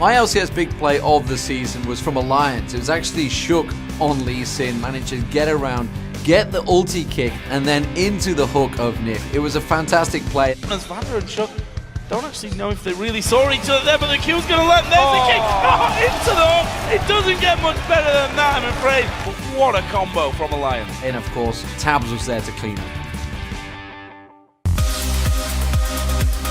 My LCS big play of the season was from Alliance. It was actually Shook on Lee Sin, managed to get around, get the ulti kick, and then into the hook of Nick. It was a fantastic play. As Vander and Shook don't actually know if they really saw each other there, but the Q's going to let them. There's the kick. Oh, into the hook. It doesn't get much better than that, I'm afraid. But what a combo from Alliance. And of course, Tabs was there to clean up.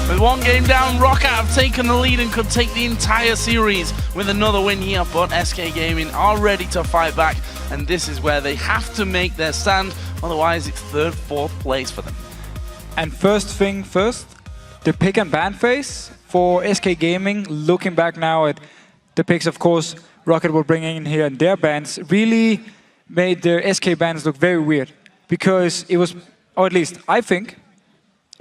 With one game down, ROC have taken the lead and could take the entire series with another win here, but SK Gaming are ready to fight back, and this is where they have to make their stand, otherwise it's third, fourth place for them. And first thing first, the pick and ban phase for SK Gaming, looking back now at the picks, of course, Rocket were bringing in here and their bans, really made their SK bans look very weird, because it was, or at least I think,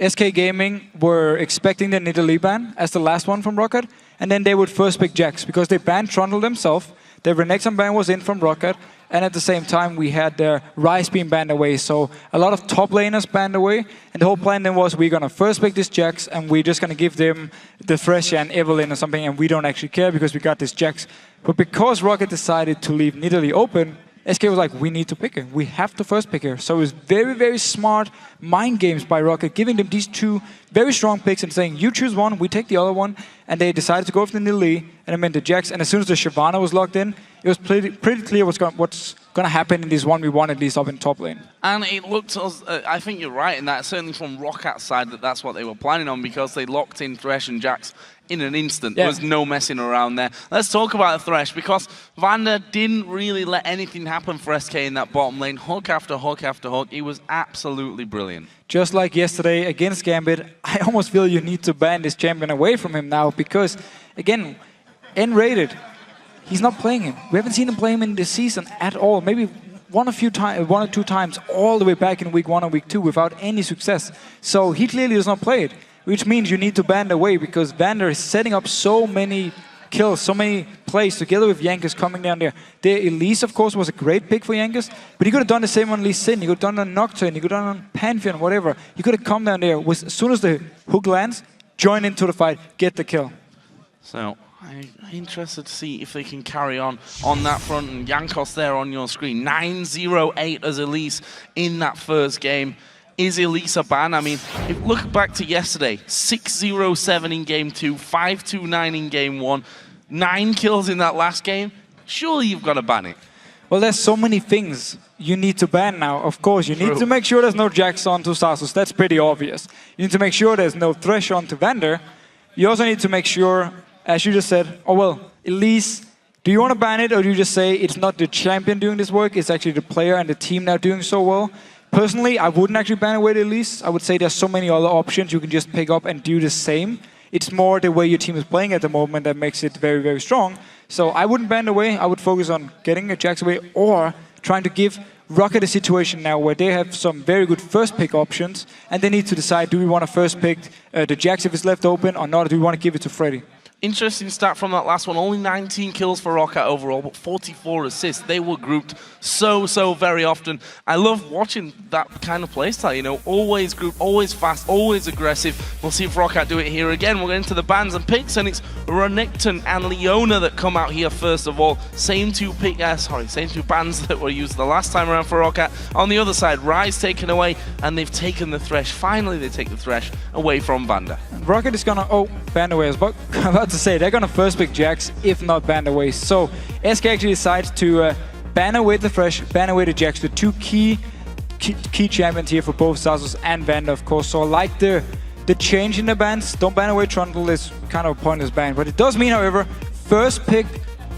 SK Gaming were expecting the Nidalee ban as the last one from Rocket, and then they would first pick Jax, because they banned Trundle themselves, their Renekton ban was in from Rocket, and at the same time we had their Ryze being banned away, so a lot of top laners banned away, and the whole plan then was we're gonna first pick this Jax, and we're just gonna give them the Thresh and Evelynn or something, and we don't actually care because we got this Jax. But because Rocket decided to leave Nidalee open, SK was like, we need to pick her. We have to first pick her. So it was very, very smart mind games by Rocket, giving them these two very strong picks and saying, you choose one, we take the other one. And they decided to go for the Nidalee, and it meant the Jax. And as soon as the Shyvana was locked in, it was pretty clear what's going to happen in this 1v1, at least up in top lane. And it looked, I think you're right in that, certainly from Rockat's side, that's what they were planning on, because they locked in Thresh and Jax in an instant. Yeah. There was no messing around there. Let's talk about Thresh, because Vander didn't really let anything happen for SK in that bottom lane. Hook after hook after hook. It was absolutely brilliant. Just like yesterday against Gambit, I almost feel you need to ban this champion away from him now, because, again, N-rated, he's not playing him. We haven't seen him play him in this season at all. Maybe one or two times all the way back in week 1 or week 2 without any success. So he clearly does not play it, which means you need to ban away, because Vander is setting up so many kills, so many plays together with Jankos coming down there. The Elise, of course, was a great pick for Jankos, but he could have done the same on Lee Sin, he could have done it on Nocturne, he could have done it on Pantheon, whatever. He could have come down there, as soon as the hook lands, join into the fight, get the kill. So, I'm interested to see if they can carry on that front. And Jankos there on your screen, 9-0-8 as Elise in that first game. Is Elise a ban? I mean, look back to yesterday, 6-0-7 in game 2, 5-2-9 in game 1, 9 kills in that last game. Surely you've got to ban it. Well, there's so many things you need to ban now. Of course, you need to make sure there's no Jax on to Stasus. That's pretty obvious. You need to make sure there's no Thresh on to Vander. You also need to make sure, as you just said, oh well, Elise, do you want to ban it, or do you just say it's not the champion doing this work, it's actually the player and the team now doing so well? Personally, I wouldn't actually ban away the Elise. I would say there's so many other options you can just pick up and do the same. It's more the way your team is playing at the moment that makes it very, very strong. So I wouldn't ban away. I would focus on getting a Jax away, or trying to give Rocket a situation now where they have some very good first pick options, and they need to decide, do we want to first pick the Jax if it's left open or not, or do we want to give it to Freddy? Interesting stat from that last one. Only 19 kills for Rocket overall, but 44 assists. They were grouped so very often. I love watching that kind of playstyle, you know, always group, always fast, always aggressive. We'll see if Rocket do it here again. We'll get into the bans and picks, and it's Renekton and Leona that come out here first of all. Same two bans that were used the last time around for Rocket. On the other side, Ryze taken away, and they've taken the Thresh. Finally, they take the Thresh away from Vander. Rocket is gonna, ban away as well. About to say, they're gonna first pick Jax, if not ban away. So SK actually decides to ban away the Thresh, ban away the Jax, the two key champions here for both Stasus and Vander, of course. So I like the change in the bans. Don't ban away Trundle, is kind of a pointless ban. But it does mean, however, first pick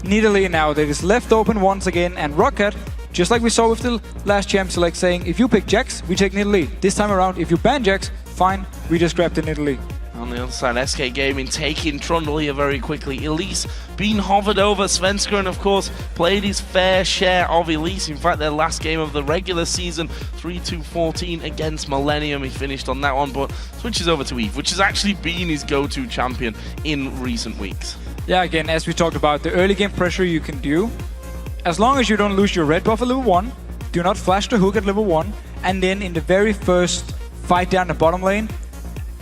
Nidalee now. That is left open once again, and Rocket, just like we saw with the last champ select, saying, if you pick Jax, we take Nidalee. This time around, if you ban Jax, fine, we just grab the Nidalee. On the other side, SK Gaming taking Trundle here very quickly. Elise being hovered over. Svenska, and of course, played his fair share of Elise. In fact, their last game of the regular season, 3-2-14 against Millennium. He finished on that one, but switches over to Eve, which has actually been his go-to champion in recent weeks. Yeah, again, as we talked about, the early game pressure you can do, as long as you don't lose your red buff at level 1, do not flash the hook at level 1, and then in the very first fight down the bottom lane,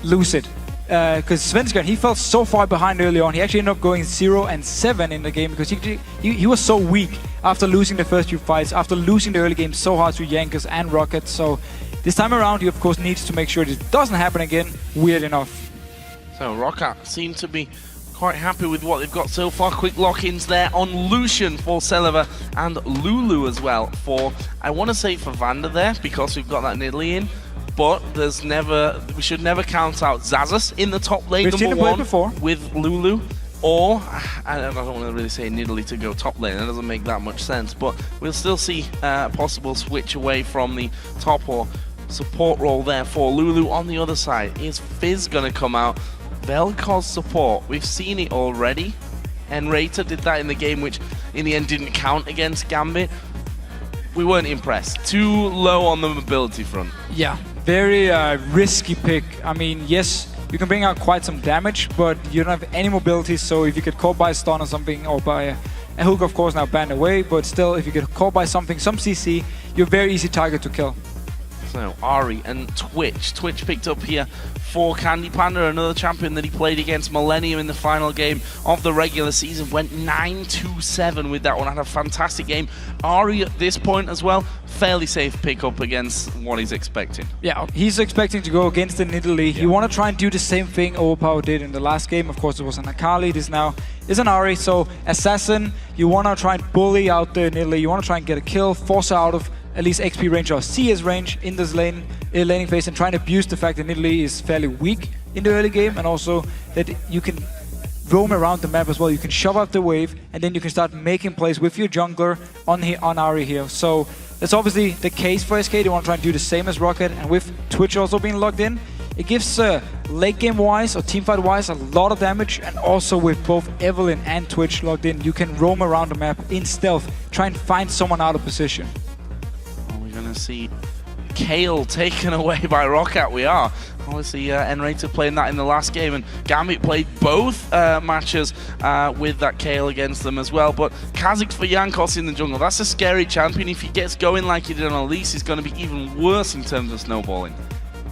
lose it. because Svenskeren, he fell so far behind early on. He actually ended up going 0-7 in the game because he was so weak after losing the first few fights, after losing the early game so hard to Yankers and Rocket. So this time around, he of course needs to make sure this doesn't happen again, weird enough. So Rocket seem to be quite happy with what they've got so far. Quick lock-ins there on Lucian for Celiva and Lulu as well for, I want to say for Vander there, because we've got that Nidalee in. But we should never count out Xaxus in the top lane. We've seen him play before with Lulu. Or, I don't want to really say Nidalee to go top lane, that doesn't make that much sense. But we'll still see a possible switch away from the top or support role there for Lulu. On the other side, is Fizz going to come out? Vel'Koz support, we've seen it already. Enrater did that in the game, which in the end didn't count against Gambit. We weren't impressed. Too low on the mobility front. Yeah, very risky pick. I mean, yes, you can bring out quite some damage, but you don't have any mobility, so if you get caught by a stun or something, or by a hook, of course, now banned away, but still, if you get caught by something, some CC, you're a very easy target to kill. So, Ari and Twitch. Twitch picked up here for Candy Panda, another champion that he played against Millennium in the final game of the regular season. Went 9-2-7 with that one, had a fantastic game. Ari at this point as well, fairly safe pickup against what he's expecting. Yeah, he's expecting to go against the Nidalee. You want to try and do the same thing Overpower did in the last game. Of course, it was an Akali, this now is an Ari. So, Assassin, you want to try and bully out the Nidalee. You want to try and get a kill, force her out of at least XP range or CS range in this laning phase, and trying to abuse the fact that Nidalee is fairly weak in the early game, and also that you can roam around the map as well. You can shove out the wave, and then you can start making plays with your jungler on Ari here. So that's obviously the case for SK. They want to try and do the same as Rocket, and with Twitch also being logged in, it gives late game wise or teamfight wise a lot of damage, and also with both Evelynn and Twitch logged in, you can roam around the map in stealth, try and find someone out of position. Going to see Kale taken away by Rocket. We are obviously Enrater playing that in the last game, and Gambit played both matches with that Kale against them as well. But Kha'Zix for Jankos in the jungle, that's a scary champion. If he gets going like he did on Elise, he's going to be even worse in terms of snowballing.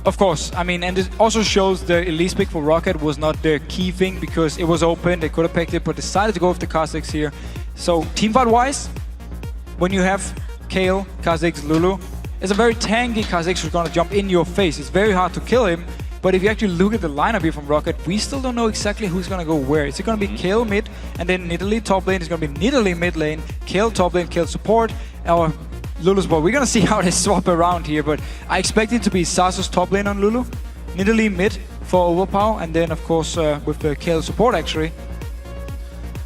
Of course, I mean, and it also shows the Elise pick for Rocket was not the key thing, because it was open, they could have picked it, but decided to go with the Kha'Zix here. So teamfight wise, when you have Kale, Kha'Zix, Lulu, it's a very tanky Kha'Zix who's going to jump in your face. It's very hard to kill him, but if you actually look at the lineup here from Rocket, we still don't know exactly who's going to go where. Is it going to be Kale mid, and then Nidalee top lane? It's going to be Nidalee mid lane, Kale top lane, Kale support, or Lulu support. We're going to see how they swap around here, but I expect it to be Xaxus top lane on Lulu, Nidalee mid for Overpower, and then of course with the Kale support actually.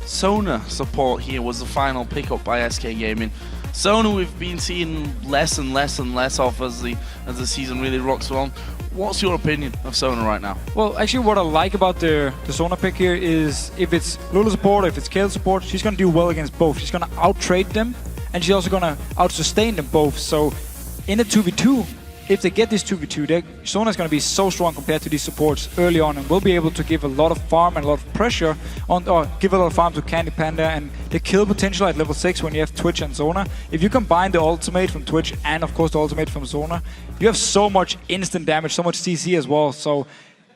Sona support here was the final pickup by SK Gaming. Sona we've been seeing less and less and less of as the season really rocks on. What's your opinion of Sona right now? Well, actually what I like about the Sona pick here is if it's Lulu support or if it's Kale support, she's going to do well against both. She's going to out-trade them, and she's also going to out-sustain them both. So in a 2v2, if they get this 2v2, Sona's going to be so strong compared to these supports early on, and will be able to give a lot of farm and a lot of pressure on, or give a lot of farm to Candy Panda, and the kill potential at level 6 when you have Twitch and Sona. If you combine the ultimate from Twitch and of course the ultimate from Sona, you have so much instant damage, so much CC as well. So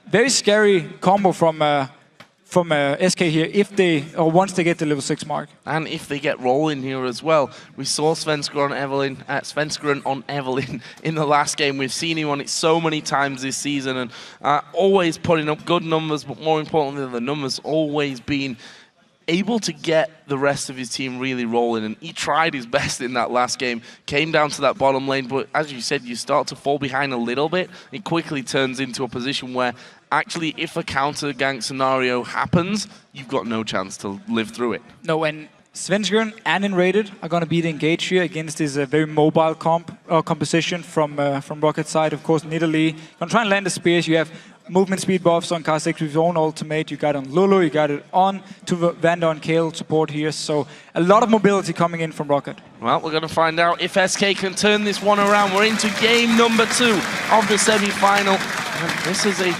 very scary combo from SK here if they, or once they get the level 6 mark. And if they get rolling here as well. We saw Svenskeren on Evelynn in the last game. We've seen him on it so many times this season, and always putting up good numbers, but more importantly the numbers, always being able to get the rest of his team really rolling, and he tried his best in that last game. Came down to that bottom lane, but as you said, you start to fall behind a little bit. It quickly turns into a position where actually if a counter gank scenario happens, you've got no chance to live through it. No, and Svenskeren and Enrated are going to be the engage here against this very mobile composition from Rocket's side. Of course, Nidalee going to try and land the spears. You have movement speed buffs on Kha'Zix with your own ultimate. You got it on Lulu, you got it on to Vander and Kale support here. So a lot of mobility coming in from Rocket. Well, we're going to find out if SK can turn this one around. We're into game number 2 of the semi-final. And this is a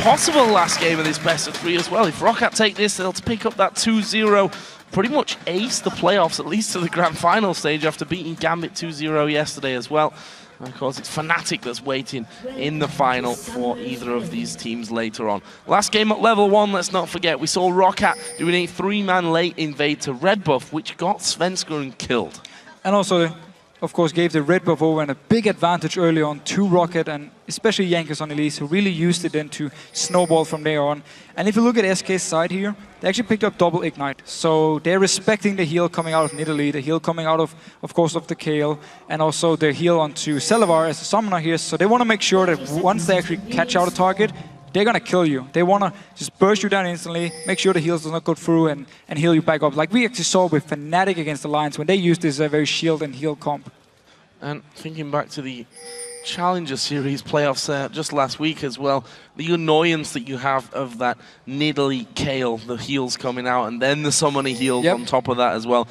possible last game of this best of 3 as well. If Rocket take this, they'll pick up that 2-0. Pretty much ace the playoffs, at least to the grand final stage, after beating Gambit 2-0 yesterday as well. And of course, it's Fnatic that's waiting in the final for either of these teams later on. Last game at level 1, let's not forget, we saw Roccat doing a 3-man late invade to red buff, which got Svenskeren killed. And also, of course, gave the red buff over and a big advantage early on to Rocket and especially Jankos on Elise, who really used it then to snowball from there on. And if you look at SK's side here, they actually picked up double ignite. So they're respecting the heal coming out of Nidalee, the heal coming out of course, of the Kale, and also the heal onto Celavar as a summoner here. So they want to make sure that once they actually catch out a target, they're going to kill you. They want to just burst you down instantly, make sure the heals does not go through and heal you back up. Like we actually saw with Fnatic against Alliance when they used this very shield and heal comp. And thinking back to the Challenger Series playoffs just last week as well, the annoyance that you have of that Nidalee Kale, the heals coming out, and then the summoner heal on top of that as well.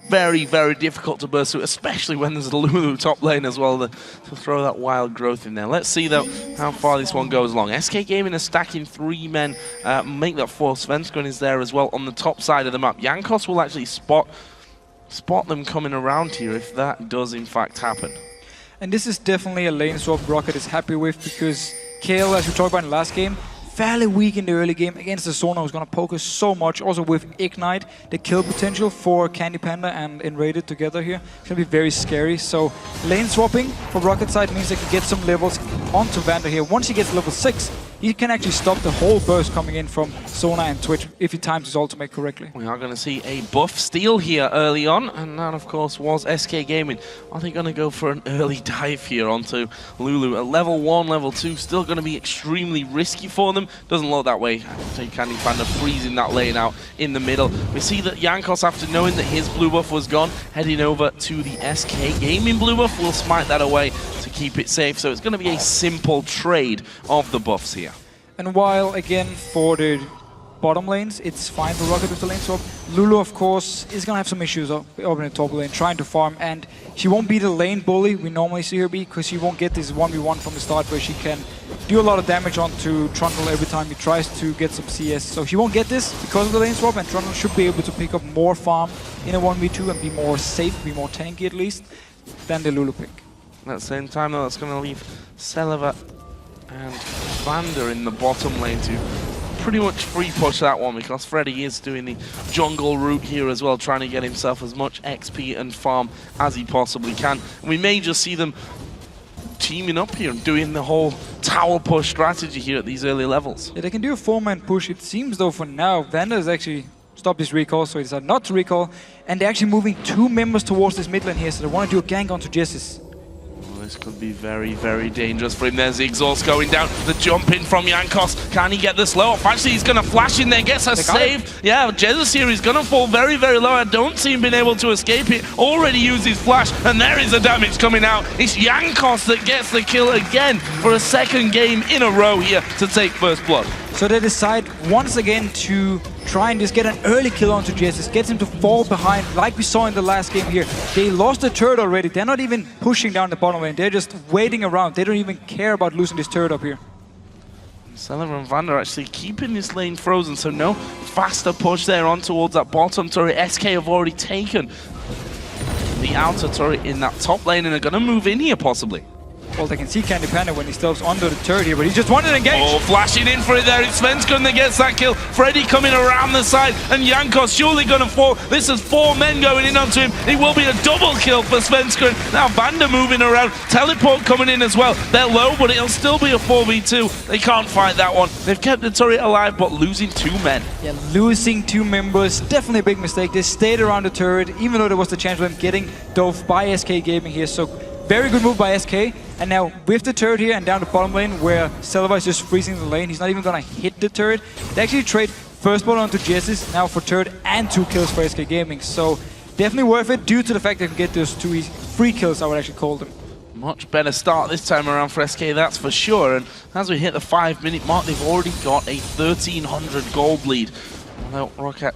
Very, very difficult to burst through, especially when there's a Lulu top lane as well to throw that wild growth in there. Let's see, though, how far this one goes along. SK Gaming are stacking 3 men, make that 4. Svenskeren is there as well on the top side of the map. Jankos will actually spot them coming around here if that does in fact happen. And this is definitely a lane swap Rocket is happy with because Kale, as we talked about in the last game, fairly weak in the early game against the Zona who's going to poke us so much. Also with Ignite, the kill potential for Candy Panda and Enraided together here is going to be very scary. So lane swapping for Rocket side means they can get some levels onto Vander here. Once he gets level 6, he can actually stop the whole burst coming in from Zona and Twitch if he times his ultimate correctly. We are going to see a buff steal here early on, and that of course was SK Gaming. Are they going to go for an early dive here onto Lulu? At level 1, level 2, still going to be extremely risky for them. Doesn't look that way. Candy Panda freezing that lane out in the middle. We see that Jankos, after knowing that his blue buff was gone, heading over to the SK Gaming blue buff, will smite that away to keep it safe. So it's going to be a simple trade of the buffs here. And while, again, for the bottom lanes, it's fine for Rocket with the lane swap, Lulu, of course, is going to have some issues up in the top lane, trying to farm, and she won't be the lane bully we normally see her be, because she won't get this 1v1 from the start where she can do a lot of damage onto Trundle every time he tries to get some CS. So she won't get this because of the lane swap, and Trundle should be able to pick up more farm in a 1v2 and be more safe, be more tanky at least, than the Lulu pick. At the same time, though, that's going to leave Celavar and Vander in the bottom lane to pretty much free push that one, because Freddy is doing the jungle route here as well, trying to get himself as much XP and farm as he possibly can. And we may just see them teaming up here and doing the whole tower push strategy here at these early levels. Yeah, they can do a 4-man push. It seems though for now, Vander has actually stopped his recall, so he decided not to recall. And they're actually moving 2 members towards this mid lane here, so they want to do a gank onto Jessis. This could be very, very dangerous for him. There's the exhaust going down. The jump in from Jankos. Can he get the slow up? Actually, he's going to flash in there. Gets a save. Yeah, Jesus here is going to fall very, very low. I don't see him being able to escape it. Already used his flash, and there is the damage coming out. It's Jankos that gets the kill again for a second game in a row here to take first blood. So they decide once again to try and just get an early kill onto Jesus, gets him to fall behind like we saw in the last game here. They lost the turret already. They're not even pushing down the bottom lane. They're just waiting around. They don't even care about losing this turret up here. Celavar and Vander actually keeping this lane frozen, so no faster push there on towards that bottom turret. SK have already taken the outer turret in that top lane and are going to move in here possibly. Well, they can see Candy Panda when he steps under the turret here, but he just wanted to engage. Oh, flashing in for it there. It's Svenskeren that gets that kill. Freddy coming around the side, and Jankos surely going to fall. This is 4 men going in onto him. It will be a double kill for Svenskeren. Now Vander moving around. Teleport coming in as well. They're low, but it'll still be a 4v2. They can't fight that one. They've kept the turret alive, but losing 2 men. Yeah, losing 2 members, definitely a big mistake. They stayed around the turret, even though there was the chance of them getting dove by SK Gaming here. So very good move by SK. And now with the turret here and down the bottom lane where Celavar is just freezing the lane, he's not even going to hit the turret. They actually trade first blood onto Jessis now for turret and 2 kills for SK Gaming. So definitely worth it due to the fact they can get those 2 free kills, I would actually call them. Much better start this time around for SK, that's for sure. And as we hit the 5-minute mark, they've already got a 1,300 gold lead. Although Rocket,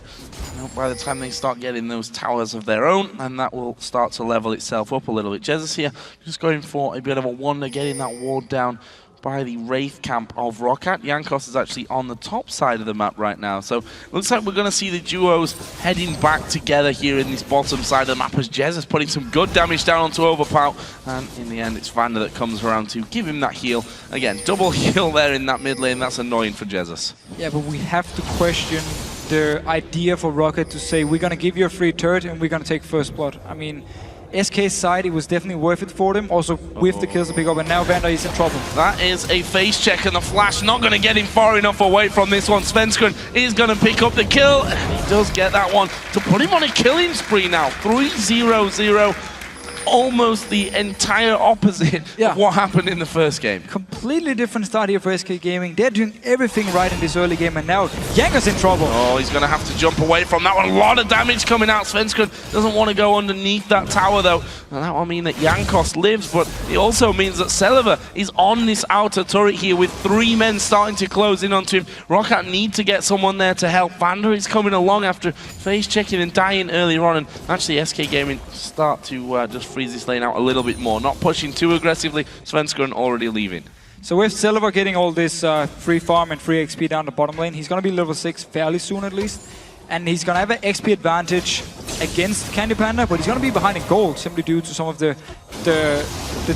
by the time they start getting those towers of their own, and that will start to level itself up a little bit. Jesus here just going for a bit of a wonder, getting that ward down by the Wraith camp of Roccat. Jankos is actually on the top side of the map right now. So looks like we're going to see the duos heading back together here in this bottom side of the map as Jez is putting some good damage down onto Overpow. And in the end, it's Vander that comes around to give him that heal. Again, double heal there in that mid lane. That's annoying for Jesus. Yeah, but we have to question the idea for Rocket to say, we're going to give you a free turret and we're going to take first blood. I mean, SK's side, it was definitely worth it for them, also with the kills to pick up, and now Vander is in trouble. That is a face check, and the flash not going to get him far enough away from this one. Svenskeren is going to pick up the kill, and he does get that one to put him on a killing spree now. 3-0-0. Almost the entire opposite of what happened in the first game. Completely different start here for SK Gaming. They're doing everything right in this early game, and now Jankos in trouble. Oh, he's going to have to jump away from that one. A lot of damage coming out. Svenskeren doesn't want to go underneath that tower, though. And that will mean that Jankos lives, but it also means that Celiver is on this outer turret here with 3 men starting to close in onto him. Roccat need to get someone there to help. Vander is coming along after face checking and dying earlier on, and actually SK Gaming start to just freeze this lane out a little bit more. Not pushing too aggressively. Svenskeren already leaving. So with Celiver getting all this free farm and free XP down the bottom lane, he's going to be level 6 fairly soon at least. And he's going to have an XP advantage against Candy Panda, but he's going to be behind in gold simply due to some of the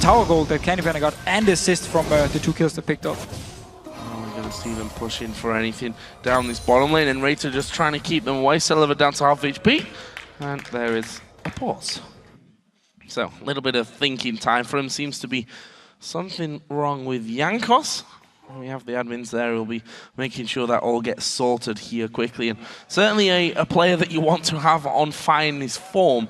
tower gold that Candy Panda got and the assist from the 2 kills they picked up. Oh, we're going to see them push in for anything down this bottom lane, and Raider just trying to keep them away. Celiver down to half HP, and there is a pause. So, a little bit of thinking time for him. Seems to be something wrong with Jankos. We have the admins there who'll be making sure that all gets sorted here quickly. And certainly a player that you want to have on finest form.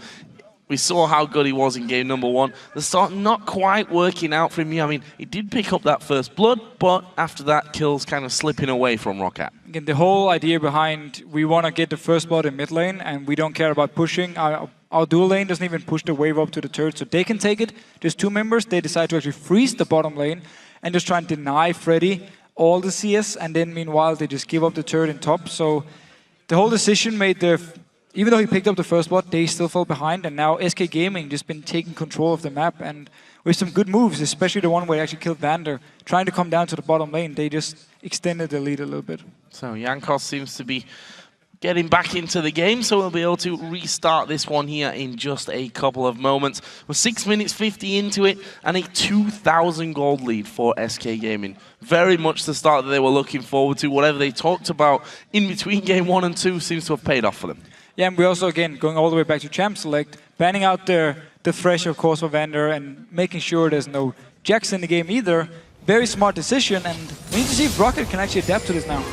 We saw how good he was in game number 1. The start not quite working out for him. I mean, he did pick up that first blood, but after that, kills kind of slipping away from Roccat. Again, the whole idea behind we want to get the first blood in mid lane, and we don't care about pushing. Our dual lane doesn't even push the wave up to the turret, so they can take it. There's 2 members. They decide to actually freeze the bottom lane and just try and deny Freddy all the CS, and then meanwhile they just give up the turret in top. So the whole decision made even though he picked up the first blood, they still fell behind, and now SK Gaming just been taking control of the map, and with some good moves, especially the one where they actually killed Vander, trying to come down to the bottom lane, they just extended the lead a little bit. So Jankos seems to be getting back into the game, so we'll be able to restart this one here in just a couple of moments. We're 6 minutes 50 into it, and a 2,000 gold lead for SK Gaming. Very much the start that they were looking forward to. Whatever they talked about in between game 1 and 2 seems to have paid off for them. Yeah, and we also, again, going all the way back to Champ Select, banning out the Thresh, of course, for Vander, and making sure there's no Jax in the game either. Very smart decision, and we need to see if Rocket can actually adapt to this now.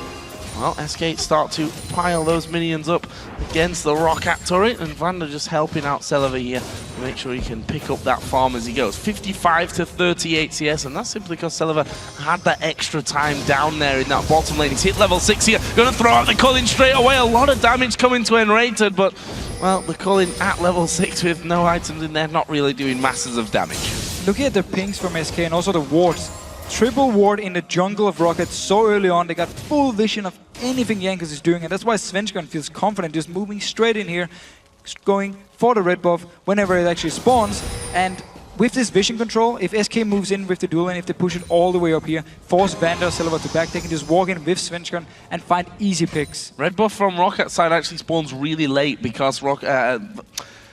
Well, SK start to pile those minions up against the Roccat turret, and Vander just helping out Celiver here to make sure he can pick up that farm as he goes. 55 to 38 CS, and that's simply because Celiver had that extra time down there in that bottom lane. He's hit level 6 here, going to throw out the Culling straight away. A lot of damage coming to Enrated, but, well, the Culling at level 6 with no items in there, not really doing masses of damage. Looking at the pings from SK and also the wards. Triple ward in the jungle of Rocket so early on. They got full vision of anything Jankos is doing, and that's why Svenskeren feels confident just moving straight in here, going for the red buff whenever it actually spawns. And with this vision control, if SK moves in with the duel and if they push it all the way up here, force Vander Celiver to back, they can just walk in with Svenskeren and find easy picks. Red buff from Rockat's side actually spawns really late because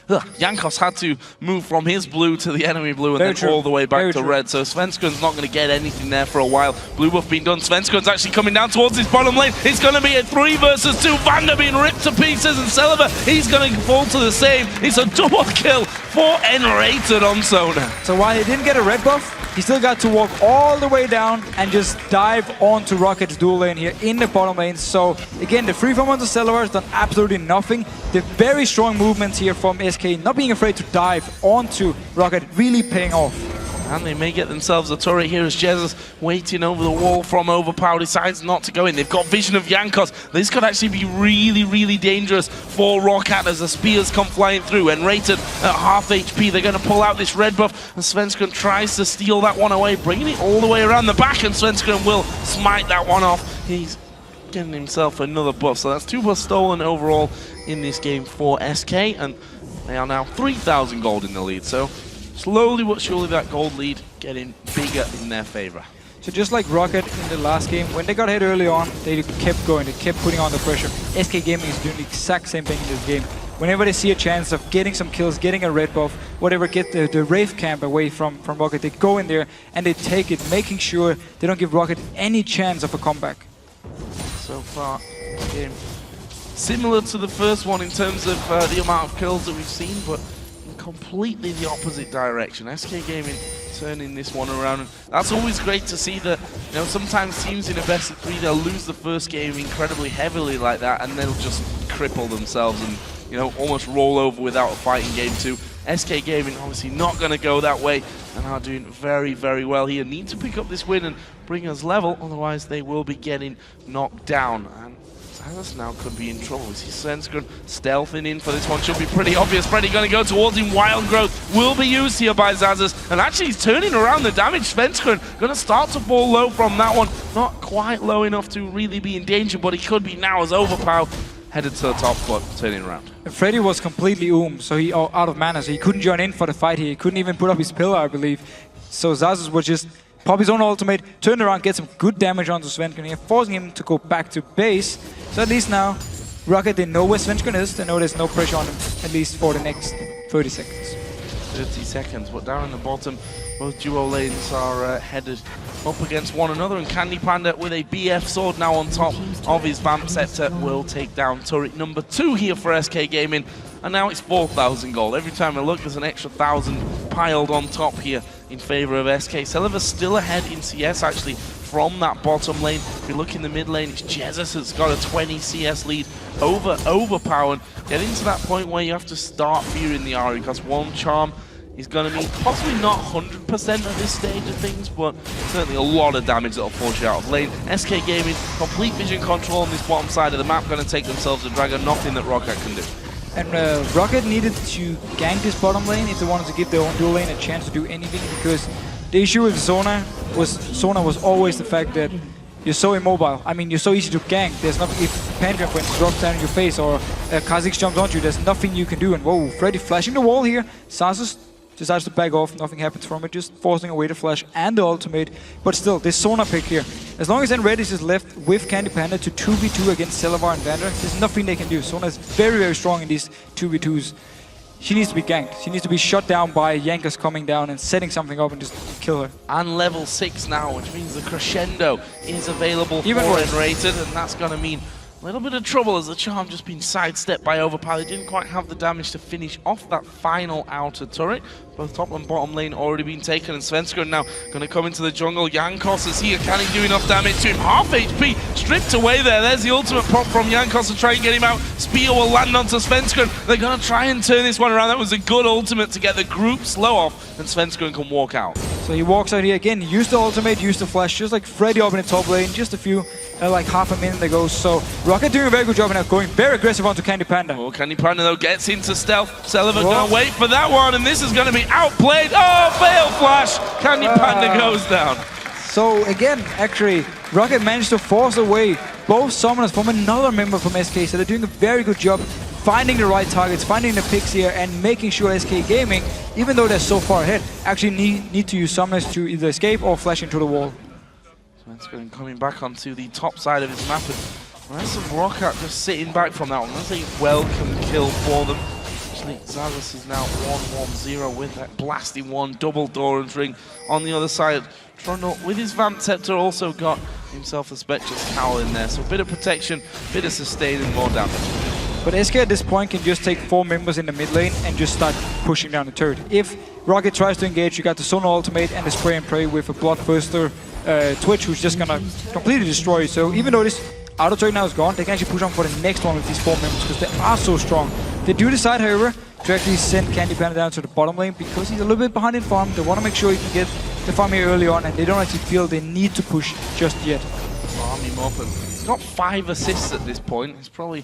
Jankos had to move from his blue to the enemy blue and then all the way back to red. So Svenskeren's not going to get anything there for a while. Blue buff being done. Svenskeren's actually coming down towards his bottom lane. It's going to be a 3 versus 2. Vander being ripped to pieces, and Celiver, he's going to fall to the same. It's a double kill for Enrated on Sona. So while he didn't get a red buff, he still got to walk all the way down and just dive onto Rocket's dual lane here in the bottom lane. So again, the free farm onto Celiver has done absolutely nothing. The very strong movements here from SK, not being afraid to dive onto Rocket, really paying off. And they may get themselves a turret here as Jez is waiting over the wall from Overpower, decides not to go in. They've got vision of Jankos. This could actually be really, really dangerous for Roccat as the spears come flying through. And Rated at half HP, they're going to pull out this red buff, and Svenskeren tries to steal that one away, bringing it all the way around the back, and Svenskeren will smite that one off. He's getting himself another buff, so that's 2 buffs stolen overall in this game for SK, and they are now 3,000 gold in the lead. So slowly but surely that gold lead getting bigger in their favor. So just like Rocket in the last game, when they got hit early on, they kept going, they kept putting on the pressure. SK Gaming is doing the exact same thing in this game. Whenever they see a chance of getting some kills, getting a red buff, whatever, get the Wraith camp away from Rocket, they go in there and they take it, making sure they don't give Rocket any chance of a comeback. So far, game similar to the first one in terms of the amount of kills that we've seen, but in completely the opposite direction. SK Gaming turning this one around, and that's always great to see that, you know, sometimes teams in a best of 3, they'll lose the first game incredibly heavily like that, and they'll just cripple themselves and, you know, almost roll over without a fight in game 2. SK Gaming obviously not going to go that way and are doing very, very well here. Need to pick up this win and bring us level, otherwise they will be getting knocked down. And Zazas now could be in trouble. We see Svenskeren stealthing in for this one. Should be pretty obvious. Freddy going to go towards him. Wild Growth will be used here by Zazas. And actually he's turning around the damage. Svenskeren going to start to fall low from that one. Not quite low enough to really be in danger, but he could be now as Overpower headed to the top, but turning around. Freddy was completely so he out of mana, so he couldn't join in for the fight here. He couldn't even put up his pillar, I believe. So Zazas was just pop his own ultimate, turn around, get some good damage onto Svenskeren here, forcing him to go back to base. So at least now, Rocket, they know where Svenskeren is, they know there's no pressure on him, at least for the next 30 seconds. 30 seconds, but down in the bottom, both duo lanes are headed up against one another, and Candy Panda with a BF sword now on top of his Vamp Scepter will take down turret number 2 here for SK Gaming, and now it's 4,000 gold. Every time I look, there's an extra 1,000 piled on top here in favor of SK. Celiver still ahead in CS actually from that bottom lane. If you look in the mid lane, it's Jesus has got a 20 CS lead over Overpower. Getting to that point where you have to start fearing the Ahri, because one charm is going to be possibly not 100% at this stage of things, but certainly a lot of damage that'll force you out of lane. SK Gaming, complete vision control on this bottom side of the map, going to take themselves a dragon, nothing that Rocket can do. And Rocket needed to gank this bottom lane if they wanted to give their own dual lane a chance to do anything, because the issue with Zona was always the fact that you're so immobile. I mean, you're so easy to gank. There's nothing, if Pandra, for instance, drops down in your face or Kha'Zix jumps onto you, there's nothing you can do. And whoa, Freddy flashing the wall here. Zazas decides to back off, nothing happens from it, just forcing away the flash and the ultimate. But still, this Sona pick here, as long as Enredis is left with Candy Panda to 2v2 against Celivar and Vander, there's nothing they can do. Sona is very, very strong in these 2v2s. She needs to be ganked. She needs to be shut down by Jankos coming down and setting something up and just kill her. And level 6 now, which means the Crescendo is available Even for worse. Enrated, and that's going to mean a little bit of trouble as the charm just been sidestepped by Overpower. They didn't quite have the damage to finish off that final outer turret. Both top and bottom lane already been taken, and Svenskeren now going to come into the jungle. Jankos is here. Can he do enough damage to him? Half HP stripped away there. There's the ultimate pop from Jankos to try and get him out. Spear will land onto Svenskeren. They're going to try and turn this one around. That was a good ultimate to get the group slow off, and Svenskeren can walk out. So he walks out here again, used the ultimate, used the flash, just like Freddy up in the top lane, just a few, like half a minute ago. So Rocket doing a very good job now, going very aggressive onto Candy Panda. Oh, Candy Panda though gets into stealth. Celiver gonna wait for that one, and this is gonna be outplayed. Oh, fail flash! Candy Panda goes down. So again, actually, Rocket managed to force away both summoners from another member from SK, so they're doing a very good job finding the right targets, finding the picks here, and making sure SK Gaming, even though they're so far ahead, actually need to use summoners to either escape or flash into the wall. Svenskeren coming back onto the top side of his map, and that's some Rocket just sitting back from that one. That's a welcome kill for them. Actually, Zazas is now 1-1-0 with that blasting one, double Doran's ring on the other side. Trundle with his Vamp Scepter also got himself a Spectre's Cowl in there, so a bit of protection, bit of sustain and more damage. But SK at this point can just take 4 members in the mid lane and just start pushing down the turret. If Rocket tries to engage, you got the Sona ultimate and the spray and pray with a Bloodthirster Twitch, who's just gonna completely destroy you. So even though this outer turret now is gone, they can actually push on for the next one with these 4 members because they are so strong. They do decide, however, to actually send Candy Panda down to the bottom lane because he's a little bit behind in farm. They want to make sure he can get the farm here early on, and they don't actually feel they need to push just yet. Farm him up, and he's got 5 assists at this point. He's probably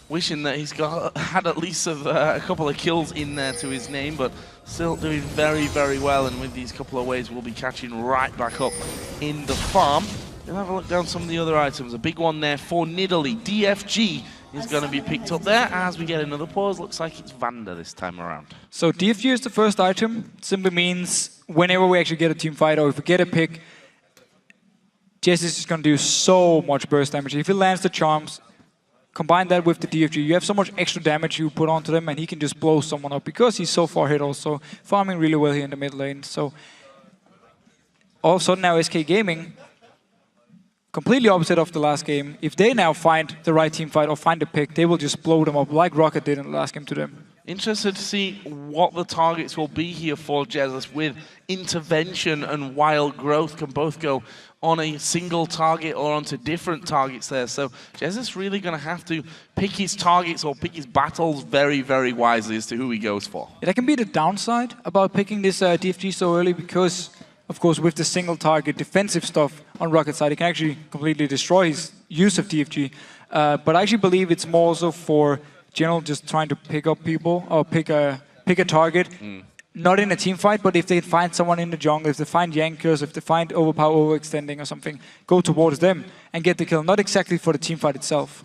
wishing that he's had at least a couple of kills in there to his name, but still doing very, very well. And with these couple of waves, we'll be catching right back up in the farm. We'll have a look down some of the other items. A big one there for Nidalee. DFG is going to be picked up there as we get another pause. Looks like it's Vander this time around. So DFG is the first item. Simply means whenever we actually get a team fight or if we get a pick, Jess is going to do so much burst damage. If he lands the charms, combine that with the DFG, you have so much extra damage you put onto them, and he can just blow someone up because he's so far ahead also, farming really well here in the mid lane. So all of a sudden now SK Gaming, completely opposite of the last game, if they now find the right team fight or find a pick, they will just blow them up like Rocket did in the last game to them. Interested to see what the targets will be here for Jesus, with intervention and wild growth can both go on a single target or onto different targets there. So Jesus really going to have to pick his targets or pick his battles very, very wisely as to who he goes for. Yeah, that can be the downside about picking this DFG so early, because of course with the single target defensive stuff on Rocket side, it can actually completely destroy his use of DFG. But I actually believe it's more so for general just trying to pick up people or pick a target. Not in a team fight, but if they find someone in the jungle, if they find Yankers, if they find Overpower overextending or something, go towards them and get the kill. Not exactly for the team fight itself.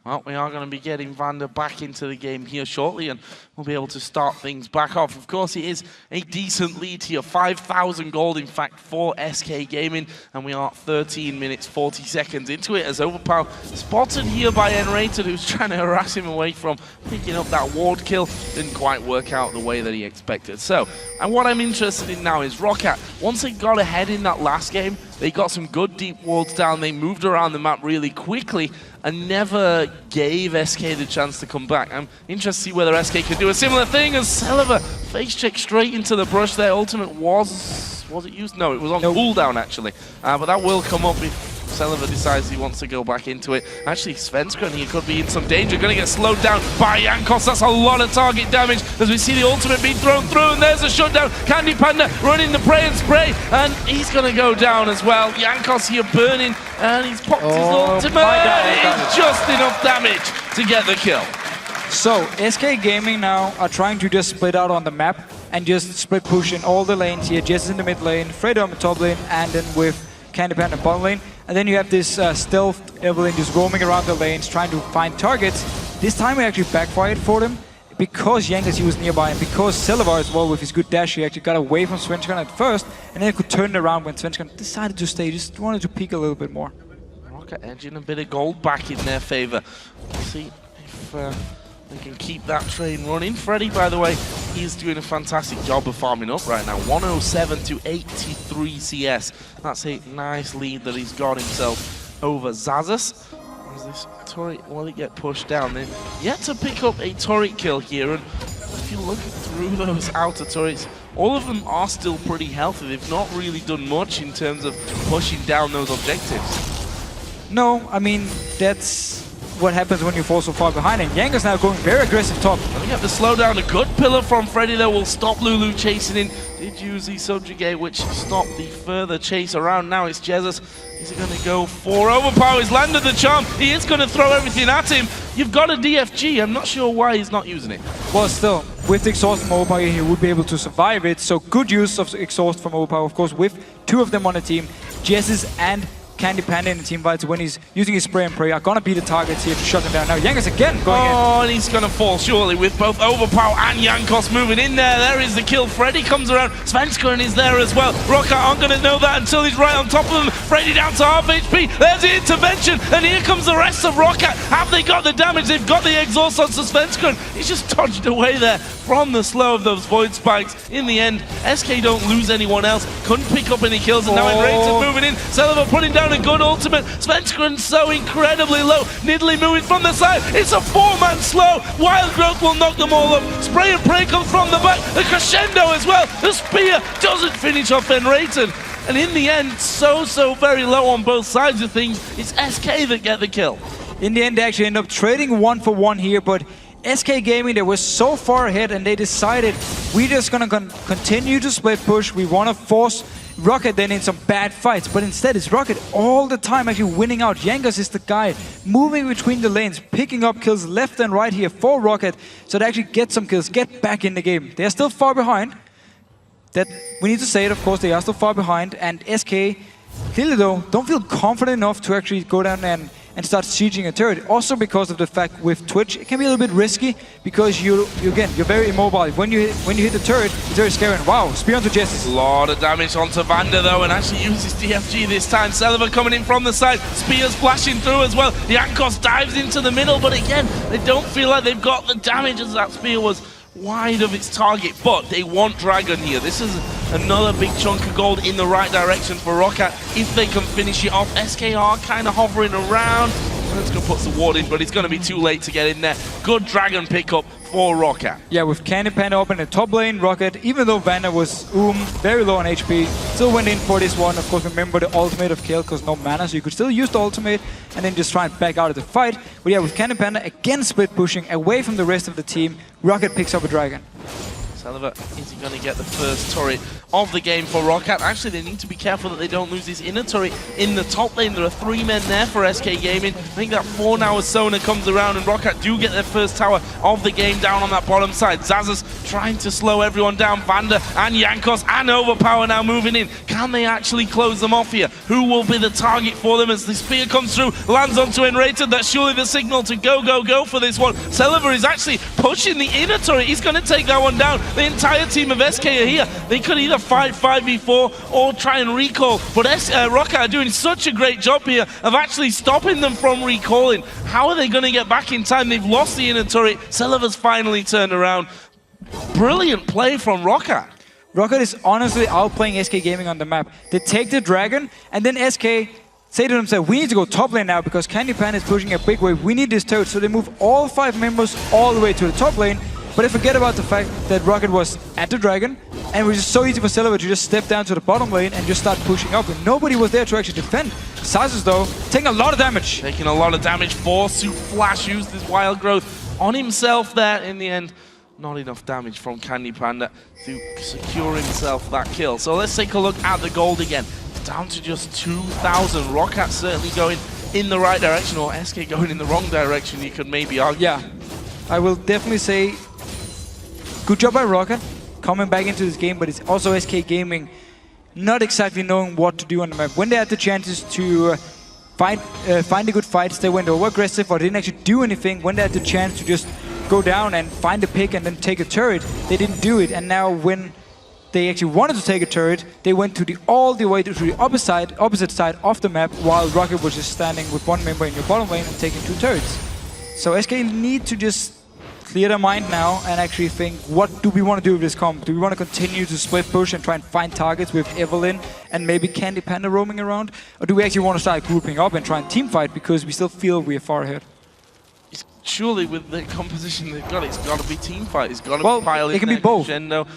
Well, we are going to be getting Vander back into the game here shortly, and we'll be able to start things back off. Of course, it is a decent lead here, 5,000 gold, in fact, for SK Gaming, and we are 13 minutes, 40 seconds into it as Overpower spotted here by Enrated, who's trying to harass him away from picking up that ward kill. Didn't quite work out the way that he expected. So, and what I'm interested in now is Rocket, once they got ahead in that last game, they got some good deep wards down, they moved around the map really quickly, and never gave SK the chance to come back. I'm interested to see whether SK can do a similar thing as Celiva face check straight into the brush. Their ultimate was it used? No, it was on cooldown actually. But that will come up if Celiva decides he wants to go back into it. Actually, Svenskeren here could be in some danger. Going to get slowed down by Jankos. That's a lot of target damage as we see the ultimate being thrown through, and there's a shutdown. Candy Panda running the pray and spray, and he's going to go down as well. Jankos here burning, and he's popped his ultimate. It's just enough damage to get the kill. So, SK Gaming now are trying to just split out on the map and just split push in all the lanes here. Jess is in the mid lane, Fredo on the top lane, and then with Candy Panda in bottom lane. And then you have this stealth Evelyn just roaming around the lanes, trying to find targets. This time it actually backfired for them, because Jankos he was nearby, and because Celiva as well with his good dash, he actually got away from Svenskeren at first, and then could turn it around when Svenskeren decided to stay, just wanted to peek a little bit more. Rocket edging a bit of gold back in their favor. We'll see if they can keep that train running. Freddy, by the way, he's doing a fantastic job of farming up right now. 107 to 83 CS. That's a nice lead that he's got himself over Zazas. As this turret, will it get pushed down? They're yet to pick up a turret kill here, and if you look through those outer turrets, all of them are still pretty healthy. They've not really done much in terms of pushing down those objectives. No, I mean, that's what happens when you fall so far behind, and Jankos now going very aggressive top. I think have to slow down. A good pillar from Freddy there will stop Lulu chasing in. Did use the subjugate, which stopped the further chase around. Now it's Jesus. Is he going to go for Overpower? He's landed the charm. He is going to throw everything at him. You've got a DFG. I'm not sure why he's not using it. Well, still, with the exhaust from Overpower, he would be able to survive it. So good use of exhaust from Overpower, of course, with two of them on the team. Jesus and Candy Panda in the team fights, when he's using his spray and pray, are gonna be the targets here to shut them down. Now Jankos again going in. Oh, and he's gonna fall surely with both Overpower and Jankos moving in there. There is the kill. Freddy comes around. Svenskeren is there as well. Rocket aren't gonna know that until he's right on top of them. Freddy down to half HP. There's the intervention, and here comes the rest of Rocket. Have they got the damage? They've got the exhaust on Svenskeren. He's just dodged away there from the slow of those void spikes. In the end, SK don't lose anyone else. Couldn't pick up any kills, and now Enrated moving in. Celiva putting down a good ultimate. Svenskeren so incredibly low. Nidalee moving from the side. It's a four-man slow. Wild Growth will knock them all up. Spray and pray comes from the back. The crescendo as well. The spear doesn't finish off Enrated. And in the end, so very low on both sides of things. It's SK that get the kill. In the end, they actually end up trading 1-for-1 here, but SK Gaming, they were so far ahead, and they decided we're just gonna continue to split push. We want to force Rocket then in some bad fights, but instead it's Rocket all the time actually winning out. Jankos is the guy moving between the lanes, picking up kills left and right here for Rocket, so they actually get some kills, get back in the game. They're still far behind. That we need to say it, of course, they are still far behind, and SK clearly though don't feel confident enough to actually go down and and start sieging a turret. Also because of the fact with Twitch, it can be a little bit risky because you're very immobile. When you hit the turret, it's very scary. And wow, spear onto Jess. A lot of damage onto Vander though, and actually uses DFG this time. Celiva coming in from the side, spears flashing through as well. Jankos dives into the middle, but again, they don't feel like they've got the damage as that spear was wide of its target, but they want Dragon here. This is another big chunk of gold in the right direction for Roccat if they can finish it off. SKR kind of hovering around. Let's go put some ward in, but it's going to be too late to get in there. Good Dragon pickup for Roccat. Yeah, with Candy Panda up in the top lane, Rocket, even though Vander was very low on HP, still went in for this one. Of course, remember the ultimate of Kale, because no mana, so you could still use the ultimate and then just try and back out of the fight. But yeah, with Candy Panda again split pushing away from the rest of the team, Rocket picks up a Dragon. Celiva, is he going to get the first turret of the game for Roccat? Actually, they need to be careful that they don't lose his inner turret in the top lane. There are 3 men there for SK Gaming. I think that 4 now as Sona comes around and Roccat do get their first tower of the game down on that bottom side. Zazas trying to slow everyone down. Vander and Jankos and Overpower now moving in. Can they actually close them off here? Who will be the target for them as the spear comes through, lands onto Enrated? That's surely the signal to go for this one. Celiva is actually pushing the inner turret. He's going to take that one down. The entire team of SK are here. They could either fight 5v4 or try and recall, but Roccat are doing such a great job here of actually stopping them from recalling. How are they going to get back in time? They've lost the inner turret. Celiva's finally turned around. Brilliant play from Roccat. Roccat is honestly outplaying SK Gaming on the map. They take the Dragon, and then SK say to themselves, we need to go top lane now because Candy Pan is pushing a big wave. We need this turret. So they move all 5 members all the way to the top lane. But I forget about the fact that Rocket was at the Dragon, and it was just so easy for Celiva to just step down to the bottom lane and just start pushing up, and nobody was there to actually defend. Sazus, though, taking a lot of damage. Taking a lot of damage. Forsu Flash used his wild growth on himself there. In the end, not enough damage from Candy Panda to secure himself that kill. So let's take a look at the gold again. It's down to just 2,000. Roccat certainly going in the right direction, or SK going in the wrong direction, you could maybe argue. Yeah, I will definitely say good job by Rocket coming back into this game, but it's also SK Gaming not exactly knowing what to do on the map. When they had the chances to find a good fight, they went over aggressive or didn't actually do anything. When they had the chance to just go down and find a pick and then take a turret, they didn't do it. And now when they actually wanted to take a turret, they went to all the way to the opposite side of the map, while Rocket was just standing with 1 member in your bottom lane and taking 2 turrets. So SK need to just clear their mind now and actually think, what do we want to do with this comp? Do we want to continue to split push and try and find targets with Evelyn and maybe Candy Panda roaming around? Or do we actually want to start grouping up and try and team fight because we still feel we are far ahead? Surely with the composition they've got, it's got to be team fight. It's got to be pile in. It can be both. Gendo.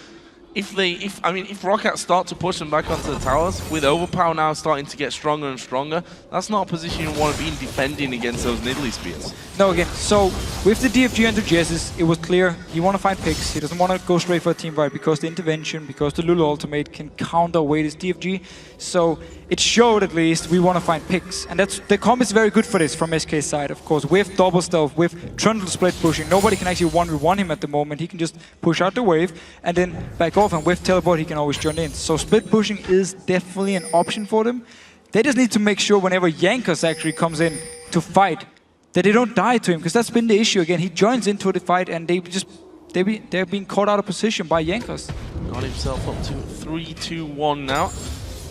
If Roccat start to push them back onto the towers, with Overpower now starting to get stronger and stronger, that's not a position you want to be in defending against those Nidalee spears. No, again, so with the DFG into Jesses, it was clear he want to find picks. He doesn't want to go straight for a team fight because the intervention, because the Lulu ultimate can counterweight his DFG. So it showed at least we want to find picks. And that's the comp is very good for this from SK's side, of course. With double stealth, with Trundle split pushing, nobody can actually 1v1 him at the moment. He can just push out the wave and then back off, and with teleport he can always join in. So split pushing is definitely an option for them. They just need to make sure whenever Jankos actually comes in to fight, that they don't die to him, because that's been the issue again. He joins into the fight and they're being caught out of position by Jankos. Got himself up to 3-2-1 now.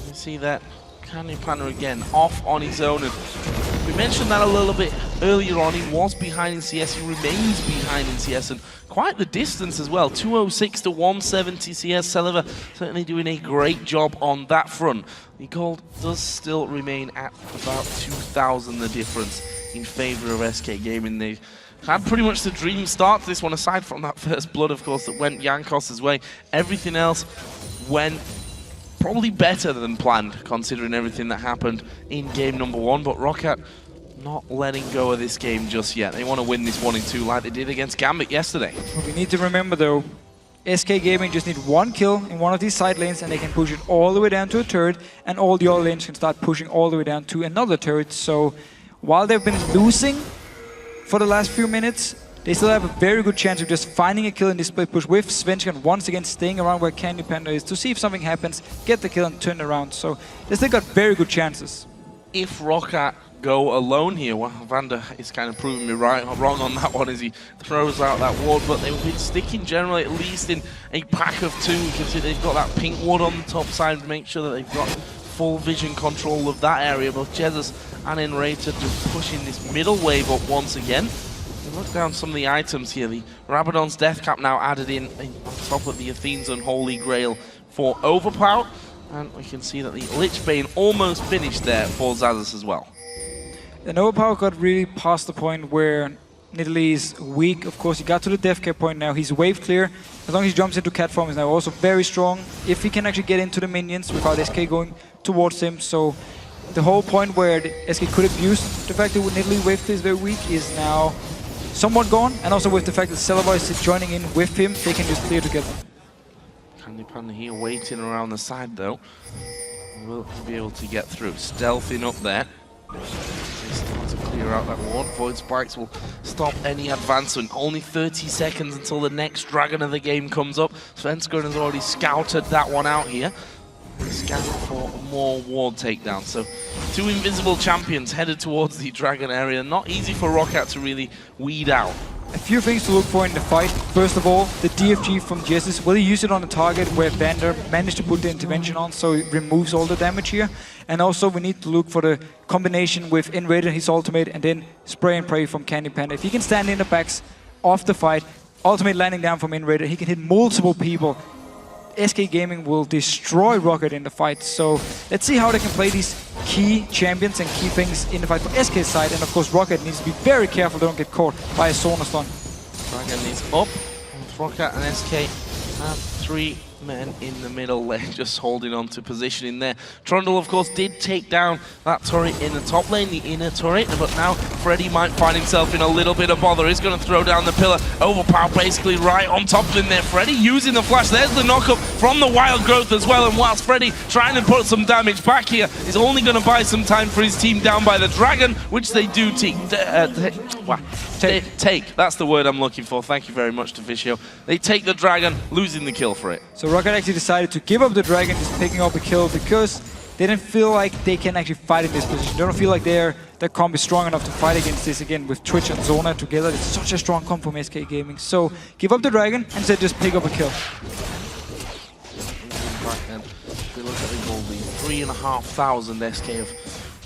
You see that Candy Panda again off on his own, and we mentioned that a little bit earlier on. He was behind in CS, he remains behind in CS, and quite the distance as well. 206 to 170 CS. Celiva certainly doing a great job on that front. The gold does still remain at about 2,000, the difference in favor of SK Gaming. They had pretty much the dream start to this one, aside from that first blood, of course, that went Jankos' way. Everything else went probably better than planned, considering everything that happened in game number 1. But Roccat not letting go of this game just yet. They want to win this 1 in 2 like they did against Gambit yesterday. We need to remember though, SK Gaming just need 1 kill in one of these side lanes and they can push it all the way down to a turret, and all the other lanes can start pushing all the way down to another turret. So while they've been losing for the last few minutes, they still have a very good chance of just finding a kill in this split push, with Svensson once again staying around where Candy Panda is to see if something happens, get the kill and turn around. So they still got very good chances. If Roccat go alone here. Well, Vander is kind of proving me wrong on that one as he throws out that ward, but they've been sticking generally at least in a pack of two. You can see they've got that pink ward on the top side to make sure that they've got full vision control of that area. Both Jesus and Enrater just pushing this middle wave up once again. Look down some of the items here. The Rabadon's Death Cap now added in on top of the Athene's Unholy Grail for Overpower. And we can see that the Lich Bane almost finished there for Xaxus as well. And Overpower got really past the point where Nidalee is weak. Of course, he got to the Death Cap point now. He's wave clear. As long as he jumps into cat form, he's now also very strong. If he can actually get into the minions without SK going towards him. So the whole point where the SK could abuse the fact that Nidalee wave clear is very weak is now somewhat gone, and also with the fact that Celebar is joining in with him, they can just clear together. Candy Panda here waiting around the side though. Will he be able to get through? Stealthing up there. They start to clear out that ward. Void Spikes will stop any advancement. Only 30 seconds until the next dragon of the game comes up. Svenskeren has already scouted that one out here. Scanning for more ward takedowns. So two invisible champions headed towards the dragon area. Not easy for Roccat to really weed out. A few things to look for in the fight. First of all, the DFG from Jesus. Will he use it on the target where Vander managed to put the intervention on, so it removes all the damage here? And also we need to look for the combination with Enrader, his ultimate, and then spray and pray from Candy Panda. If he can stand in the backs of the fight, ultimate landing down from Enrader, he can hit multiple people. SK Gaming will destroy Rocket in the fight, so let's see how they can play these key champions and key things in the fight for SK's side. And of course Rocket needs to be very careful they don't get caught by a Sauna Stun. Dragon is up, and Rocket and SK have three men in the middle lane just holding on to position in there. Trundle of course did take down that turret in the top lane, the inner turret, but now Freddy might find himself in a little bit of bother. He's going to throw down the pillar. Overpower basically right on top of him there. Freddy using the flash. There's the knockup from the Wild Growth as well, and whilst Freddy trying to put some damage back here, is only going to buy some time for his team down by the dragon, which they do take. That's the word I'm looking for. Thank you very much to Vishio. They take the dragon, losing the kill for it. So Rocket actually decided to give up the dragon, just picking up a kill, because they didn't feel like they can actually fight in this position. They don't feel like their comp is strong enough to fight against this again with Twitch and Zona together. It's such a strong comp from SK Gaming. So give up the dragon and instead just pick up a kill. If we look at the gold lead, 3,500 SK have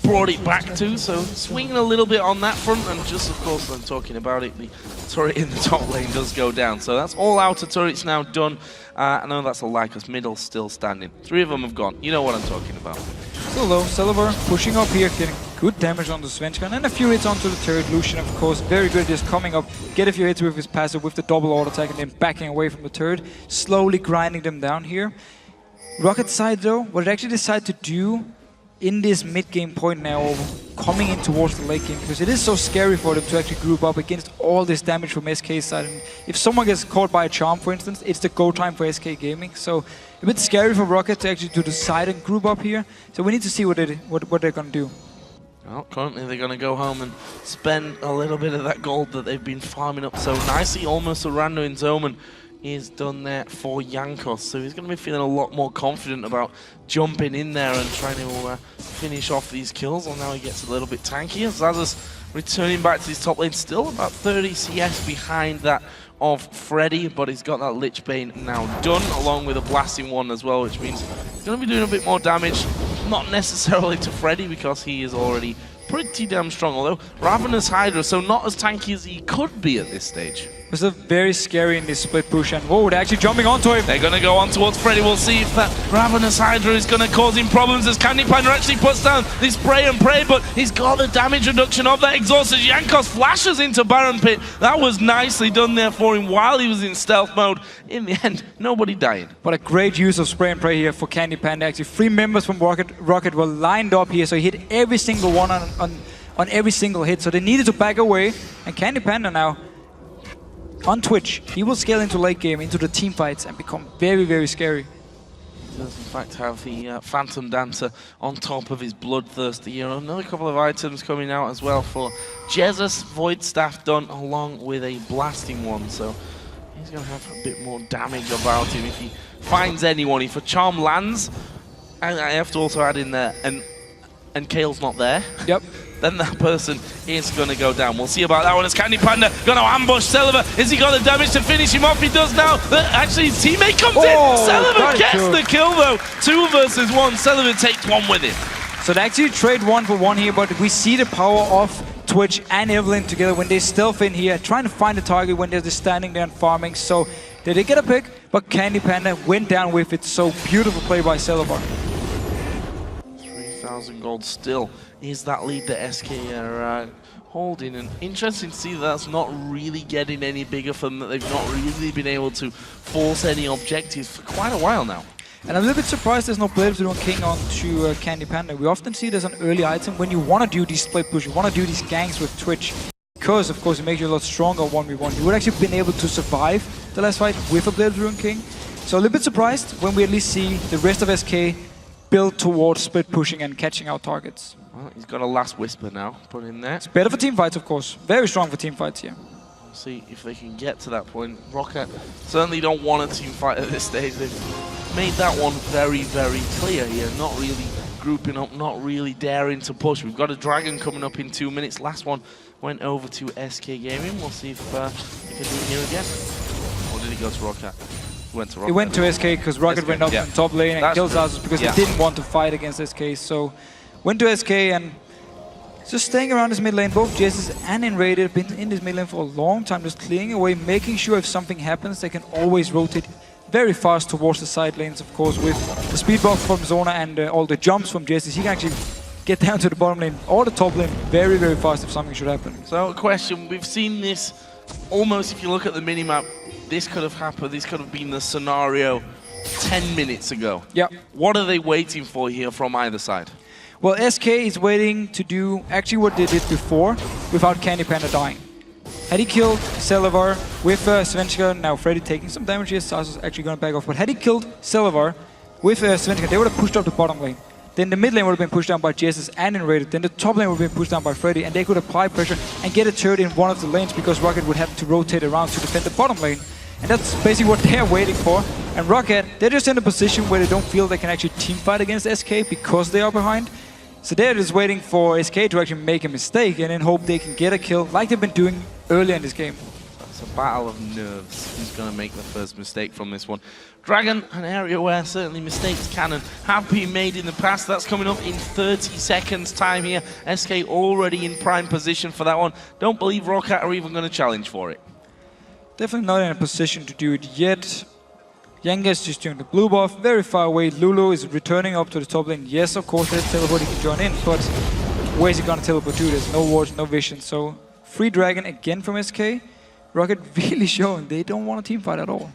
brought it back to, so swinging a little bit on that front, and just of course I'm talking about it, the turret in the top lane does go down, so that's all outer turrets now done. I know that's a lie because middle's still standing. 3 of them have gone, you know what I'm talking about. Still low, Celebar pushing up here, getting good damage on the Svenskeren, and a few hits onto the turret. Lucian of course very good, just coming up, get a few hits with his passive with the double auto attack and then backing away from the turret, slowly grinding them down here. Rocket side though, what it actually decided to do in this mid-game point now, coming in towards the late game, because it is so scary for them to actually group up against all this damage from SK's side. And if someone gets caught by a charm, for instance, it's the go time for SK Gaming. So a bit scary for Rocket to actually decide and group up here. So we need to see what they're going to do. Well, currently they're going to go home and spend a little bit of that gold that they've been farming up so nicely. Almost a rando in Zoman is done there for Jankos, so he's going to be feeling a lot more confident about jumping in there and trying to finish off these kills. Well, now he gets a little bit tankier. Xaxus returning back to his top lane, still about 30 CS behind that of Freddy, but he's got that Lich Bane now done, along with a blasting one as well, which means he's going to be doing a bit more damage, not necessarily to Freddy because he is already pretty damn strong, although Ravenous Hydra, so not as tanky as he could be at this stage. It was very scary in this split push, and whoa, they're actually jumping onto him. They're going to go on towards Freddy. We'll see if that Ravenous Hydra is going to cause him problems as Candy Panda actually puts down this spray and pray, but he's got the damage reduction of that exhaust as Jankos flashes into Baron Pit. That was nicely done there for him while he was in stealth mode. In the end, nobody died. But a great use of spray and pray here for Candy Panda. Actually, 3 members from Rocket were lined up here, so he hit every single one on every single hit, so they needed to back away, and Candy Panda now on Twitch, he will scale into late game, into the team fights, and become very, very scary. He does in fact have the Phantom Dancer on top of his Bloodthirsty here. Another couple of items coming out as well for Jesus. Void Staff done along with a blasting one, so he's going to have a bit more damage about him if he finds anyone. If a charm lands, and I have to also add in there, and Kale's not there. Yep. then that person is going to go down. We'll see about that one as Candy Panda going to ambush Celiver. Is he got the damage to finish him off? He does now. Actually, his teammate comes in. Celiver gets the kill though. 2 versus 1. Celiver takes one with him. So they actually trade 1 for 1 here, but we see the power of Twitch and Evelyn together when they stealth in here, trying to find the target when they're just standing there and farming. So they did get a pick, but Candy Panda went down with it. So beautiful play by Celiver. 3,000 gold still is that lead that SK are holding, and interesting to see that that's not really getting any bigger for them, that they've not really been able to force any objectives for quite a while now. And I'm a little bit surprised there's no Blades Rune King onto Candy Panda. We often see there's an early item when you want to do these split push, you want to do these ganks with Twitch. Because, of course, it makes you a lot stronger 1v1. You would actually have been able to survive the last fight with a Blades Rune King. So a little bit surprised when we at least see the rest of SK build towards split pushing and catching out targets. Well, he's got a last whisper now put in there. It's better for team fights, of course. Very strong for team fights here. We'll see if they can get to that point. Rocket certainly don't want a team fight at this stage. They've made that one very, very clear here. Not really grouping up, not really daring to push. We've got a Dragon coming up in 2 minutes. Last one went over to SK Gaming. We'll see if they can do it here again. Or did he go to Rocket? He went to Rocket. He went to SK because Rocket went up in top lane and killed Zazus because he didn't want to fight against SK. So went to SK and just staying around this mid lane. Both Jaces and Enrated have been in this mid lane for a long time, just clearing away, making sure if something happens, they can always rotate very fast towards the side lanes, of course, with the speed buff from Zona and all the jumps from Jaces. He can actually get down to the bottom lane or the top lane very, very fast if something should happen. So, a question, we've seen this almost, if you look at the minimap, this could have happened, this could have been the scenario 10 minutes ago. Yeah. What are they waiting for here from either side? Well, SK is waiting to do actually what they did before without Candy Panda dying. Had he killed Celiver with Svenska, now Freddy taking some damage here, Zazus actually going to back off, but had he killed Celiver with Svenska, they would have pushed up the bottom lane. Then the mid lane would have been pushed down by Jaces and Enrated, then the top lane would have been pushed down by Freddy, and they could apply pressure and get a turret in one of the lanes because Rocket would have to rotate around to defend the bottom lane. And that's basically what they're waiting for. And Rocket, they're just in a position where they don't feel they can actually teamfight against SK because they are behind. So they're just waiting for SK to actually make a mistake and then hope they can get a kill like they've been doing earlier in this game. It's a battle of nerves. Who's going to make the first mistake from this one? Dragon, an area where certainly mistakes can and have been made in the past. That's coming up in 30 seconds time here. SK already in prime position for that one. Don't believe Rocket are even going to challenge for it. Definitely not in a position to do it yet. Yenga is just doing the blue buff, very far away. Lulu is returning up to the top lane. Yes, of course, there's teleport he can join in, but where's he gonna teleport to? There's no wards, no vision. So, free Dragon again from SK. Rocket really showing they don't want a team fight at all.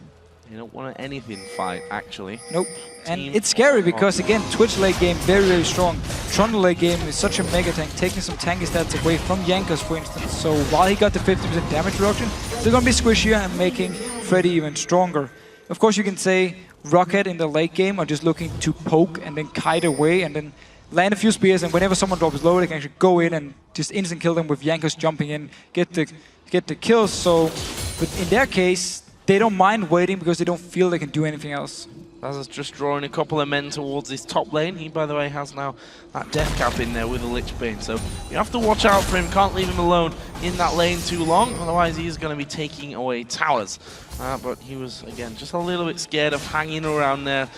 They don't want an anything fight, actually. Nope. And it's scary because, again, Twitch late game very, very strong. Trundle late game is such a mega tank, taking some tanky stats away from Yankas, for instance. So, while he got the 50% damage reduction, they're gonna be squishier and making Freddy even stronger. Of course, you can say Rocket in the late game are just looking to poke and then kite away and then land a few spears, and whenever someone drops low, they can actually go in and just instant kill them with Yankas jumping in, get the kills. So, but in their case, they don't mind waiting because they don't feel they can do anything else. Zazus just drawing a couple of men towards his top lane. He, by the way, has now that death cap in there with a Lich Bane. So you have to watch out for him. Can't leave him alone in that lane too long. Otherwise, he is going to be taking away towers. But he was, again, just a little bit scared of hanging around there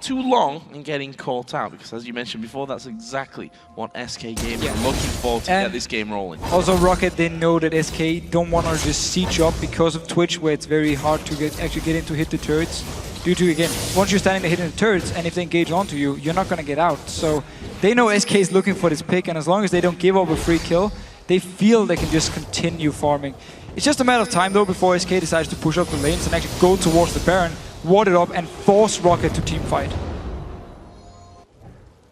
too long and getting caught out. Because as you mentioned before, that's exactly what SK Gaming are looking for to get this game rolling. Also, Rocket, they know that SK don't want to just siege up because of Twitch, where it's very hard to actually get in to hit the turrets. Due to, again, once you're standing there hitting the turrets, and if they engage onto you, you're not going to get out. So they know SK is looking for this pick, and as long as they don't give up a free kill, they feel they can just continue farming. It's just a matter of time, though, before SK decides to push up the lanes and actually go towards the Baron, ward it up, and force Rocket to team fight.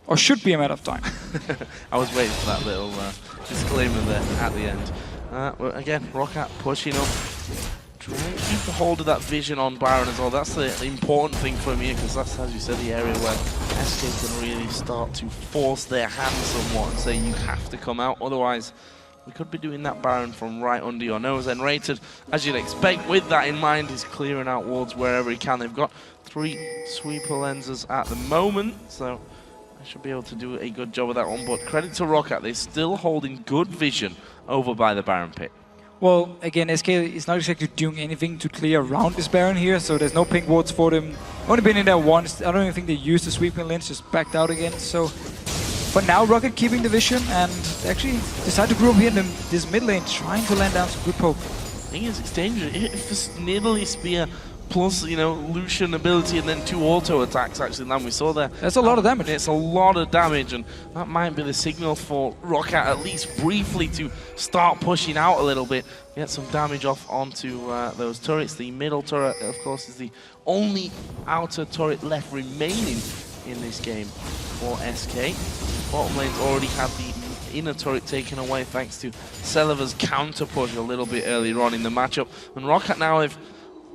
Or should be a matter of time. I was waiting for that little disclaimer there at the end. But again, Rocket pushing up. Trying to keep the hold of that vision on Baron as well. That's the important thing for me, because that's, as you said, the area where SK can really start to force their hand somewhat and say you have to come out, otherwise we could be doing that Baron from right under your nose. And Rated, as you'd expect, with that in mind, is clearing out wards wherever he can. They've got 3 sweeper lenses at the moment, so They should be able to do a good job of that one, but credit to Rocket, they're still holding good vision over by the Baron pit. Well, again, SK is not exactly doing anything to clear around this Baron here, so there's no pink wards for them. Only been in there once. I don't even think they used the sweeping lens, just backed out again. So, but now Rocket keeping the vision and actually decide to group here in this mid lane, trying to land down some good poke. The thing is, it's dangerous. If this Nidalee Spear plus, you know, Lucian ability and then 2 auto attacks actually land, we saw there. That's a lot of damage. It's a lot of damage, and that might be the signal for Rocket at least briefly to start pushing out a little bit, get some damage off onto those turrets. The middle turret, of course, is the only outer turret left remaining in this game for SK. Bottom lane's already had the inner turret taken away thanks to Seliva's counter push a little bit earlier on in the matchup, and Rocket now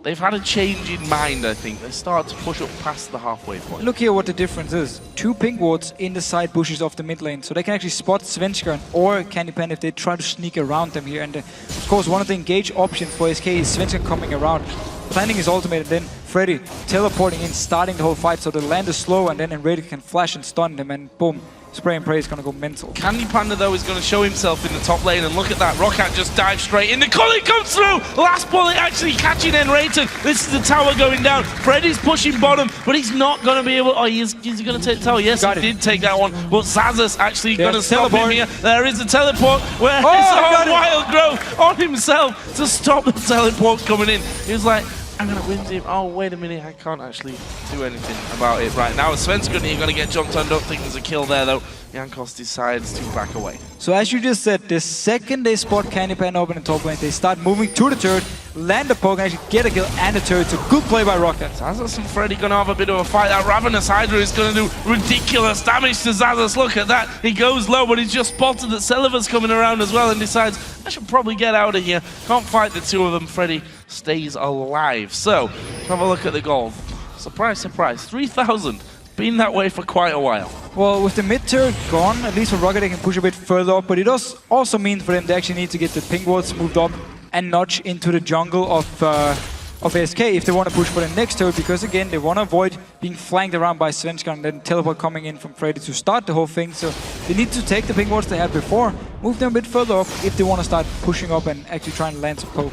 They've had a change in mind, I think. They start to push up past the halfway point. Look here what the difference is. 2 pink wards in the side bushes of the mid lane. So they can actually spot Svenskeren or Candy Pen if they try to sneak around them here. And of course, one of the engage options for SK is Svenskeren coming around, planting his ultimate, and then Freddy teleporting in, starting the whole fight. So the land is slow, and then Enradic can flash and stun them, and boom. Spray and Pray is going to go mental. Candy Panda, though, is going to show himself in the top lane, and look at that. Rocket just dives straight in. The Culling comes through! Last bullet actually catching Enrayton. This is the tower going down. Freddy's pushing bottom, but he's not going to be able... Oh, is he going to take the tower? Yes, he did take that one. But Zazas actually going to stop him here. There is a teleport where it's Wild Growth on himself to stop the teleport coming in. He was like, I'm going to win him. Oh, wait a minute. I can't actually do anything about it right now. Svenskeren, you're going to get jumped on. Don't think there's a kill there, though. Jankos decides to back away. So as you just said, the second they spot Candy Pen open in top lane, they start moving to the turret, land the poke, and actually get a kill and a turret. So good play by Rocket. Zazas and Freddy going to have a bit of a fight. That Ravenous Hydra is going to do ridiculous damage to Zazas. Look at that. He goes low, but he's just spotted that Seliva's coming around as well and decides, I should probably get out of here. Can't fight the 2 of them. Freddy stays alive. So, have a look at the gold. Surprise, surprise. 3,000. Been that way for quite a while. Well, with the mid turret gone, at least for Rocket they can push a bit further up, but it does also mean for them they actually need to get the pink wards moved up and notch into the jungle of SK if they want to push for the next turret, because again they want to avoid being flanked around by Svenskeren and then teleport coming in from Freddy to start the whole thing. So they need to take the pink wards they had before, move them a bit further up if they want to start pushing up and actually try and land some poke.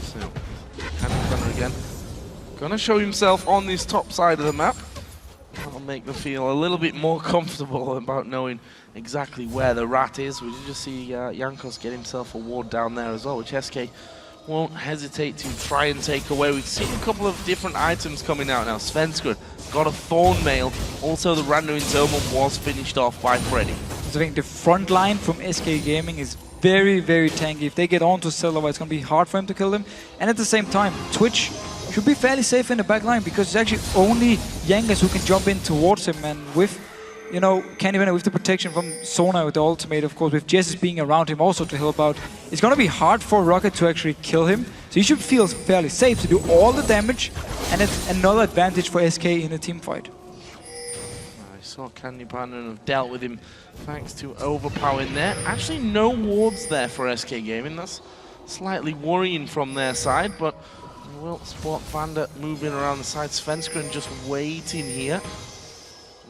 So, Candy again. Gonna show himself on this top side of the map. That'll make them feel a little bit more comfortable about knowing exactly where the rat is. We did just see Jankos get himself a ward down there as well, which SK won't hesitate to try and take away. We've seen a couple of different items coming out now. Svenskeren got a Thorn Mail. Also, the Randuin Thermal was finished off by Freddy. So I think the front line from SK Gaming is very, very tanky. If they get onto Silver, it's going to be hard for him to kill them. And at the same time, Twitch should be fairly safe in the back line because it's actually only Yangas who can jump in towards him, and with, you know, Candy Pen with the protection from Sona with the ultimate, of course, with Jess being around him also to help out, it's gonna be hard for Rocket to actually kill him. So he should feel fairly safe to do all the damage, and it's another advantage for SK in a team fight. I saw Candy Pen and have dealt with him thanks to overpowering there. Actually, no wards there for SK Gaming. That's slightly worrying from their side, but we'll spot Vander moving around the side. Svenskeren just waiting here.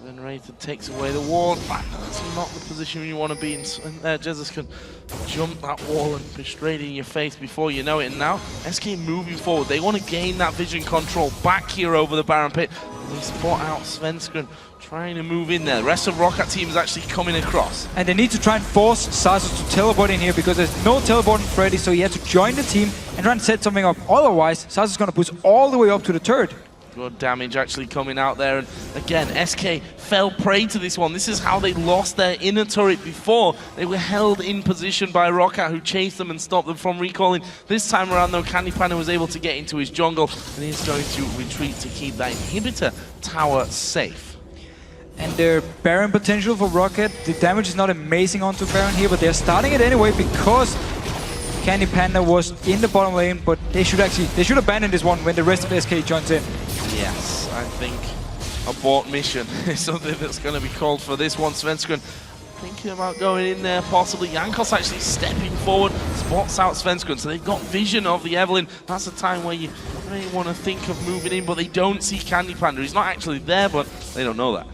Then Raider takes away the ward. That's not the position you want to be in. Jesus can jump that wall and be straight in your face before you know it. And now, SK moving forward. They want to gain that vision control back here over the Baron pit. And they spot out Svenskeren trying to move in there. The rest of Rocket team is actually coming across. And they need to try and force Zazas to teleport in here because there's no teleporting Freddy, so he has to join the team and try and set something up. Otherwise, Zazas is going to push all the way up to the turret. Good damage actually coming out there, and again, SK fell prey to this one. This is how they lost their inner turret before. They were held in position by Rocket, who chased them and stopped them from recalling. This time around though, Candy Panda was able to get into his jungle, and he's going to retreat to keep that inhibitor tower safe. And their Baron potential for Rocket, the damage is not amazing onto Baron here, but they're starting it anyway because Candy Panda was in the bottom lane, but they should abandon this one when the rest of SK joins in. Yes, I think abort mission is something that's going to be called for this one. Svenskeren thinking about going in there, possibly. Jankos actually stepping forward, spots out Svenskeren, so they've got vision of the Evelyn. That's a time where you may want to think of moving in, but they don't see Candy Panda. He's not actually there, but they don't know that.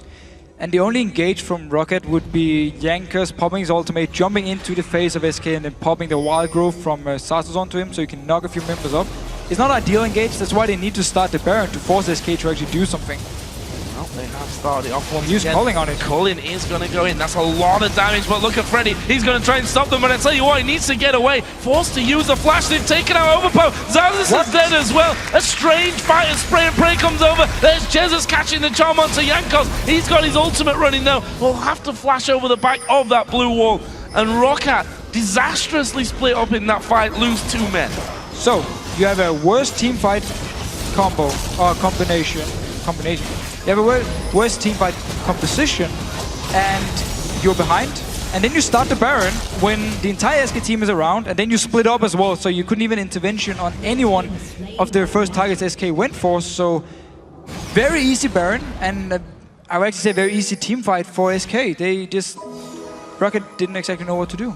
And the only engage from Rocket would be Jankos popping his ultimate, jumping into the face of SK and then popping the wild growth from Sasus onto him so you can knock a few members up. It's not ideal engage, that's why they need to start the Baron to force SK to actually do something. Well, they have started off once Use again. Culling on it. Culling is going to go in. That's a lot of damage, but look at Freddy. He's going to try and stop them, but I tell you what, he needs to get away. Forced to use the flash. They've taken out Overpower. Zazus is dead as well. A strange fight as Spray and Pray comes over. There's Jesus catching the charm onto Jankos. He's got his ultimate running now. We'll have to flash over the back of that blue wall. And Roccat disastrously split up in that fight, lose 2 men. So, you have a worst team fight combo, or combination. You have a worst team fight composition, and you're behind. And then you start the Baron when the entire SK team is around, and then you split up as well, so you couldn't even intervention on any one of the first targets SK went for. So, very easy Baron, and I would actually say very easy team fight for SK. They just... Rocket didn't exactly know what to do.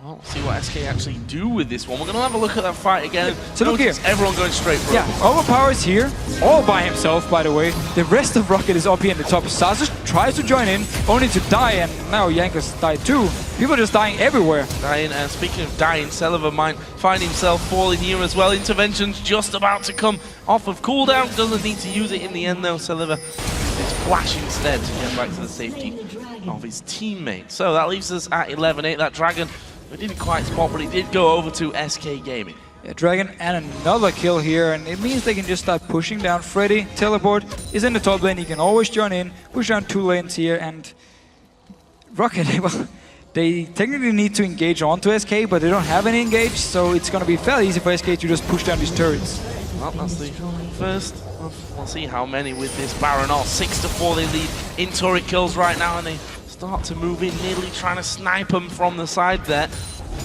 Well, we'll see what SK actually do with this one. We're going to have a look at that fight again. So look here. Everyone going straight for it. Overpower is here, all by himself, by the way. The rest of Rocket is up here in the top. Sasus tries to join in, only to die, and now Jankos died too. People are just dying everywhere. Dying, and speaking of dying, Celiva might find himself falling here as well. Intervention's just about to come off of cooldown. Doesn't need to use it in the end though. Celiva is flash instead to get back to the safety of his teammate. So that leaves us at 11-8. That Dragon, we didn't quite spot, but he did go over to SK Gaming. Yeah, Dragon and another kill here, and it means they can just start pushing down. Freddy, teleport, is in the top lane. He can always join in, push down 2 lanes here, and Rocket, well, they technically need to engage onto SK, but they don't have any engage, so it's going to be fairly easy for SK to just push down these turrets. Well, that's the first. We'll see how many with this Baron. 6-4 they lead in turret kills right now, and they start to move in, nearly trying to snipe them from the side there.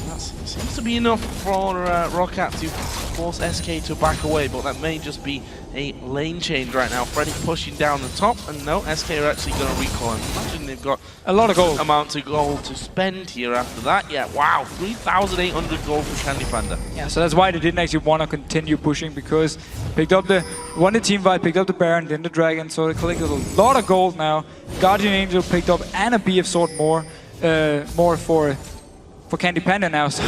That seems to be enough for Roccat to force SK to back away, but that may just be a lane change right now. Freddy pushing down the top, and no, SK are actually going to recall. Imagine they've got a lot of gold. Amount of gold to spend here after that. Yeah, wow, 3,800 gold for Candy Panda. Yeah, so that's why they didn't actually want to continue pushing, because picked up the team fight, picked up the Baron, then the Dragon, so they collected a lot of gold now. Guardian Angel picked up and a BF Sword more for Candy Panda now, so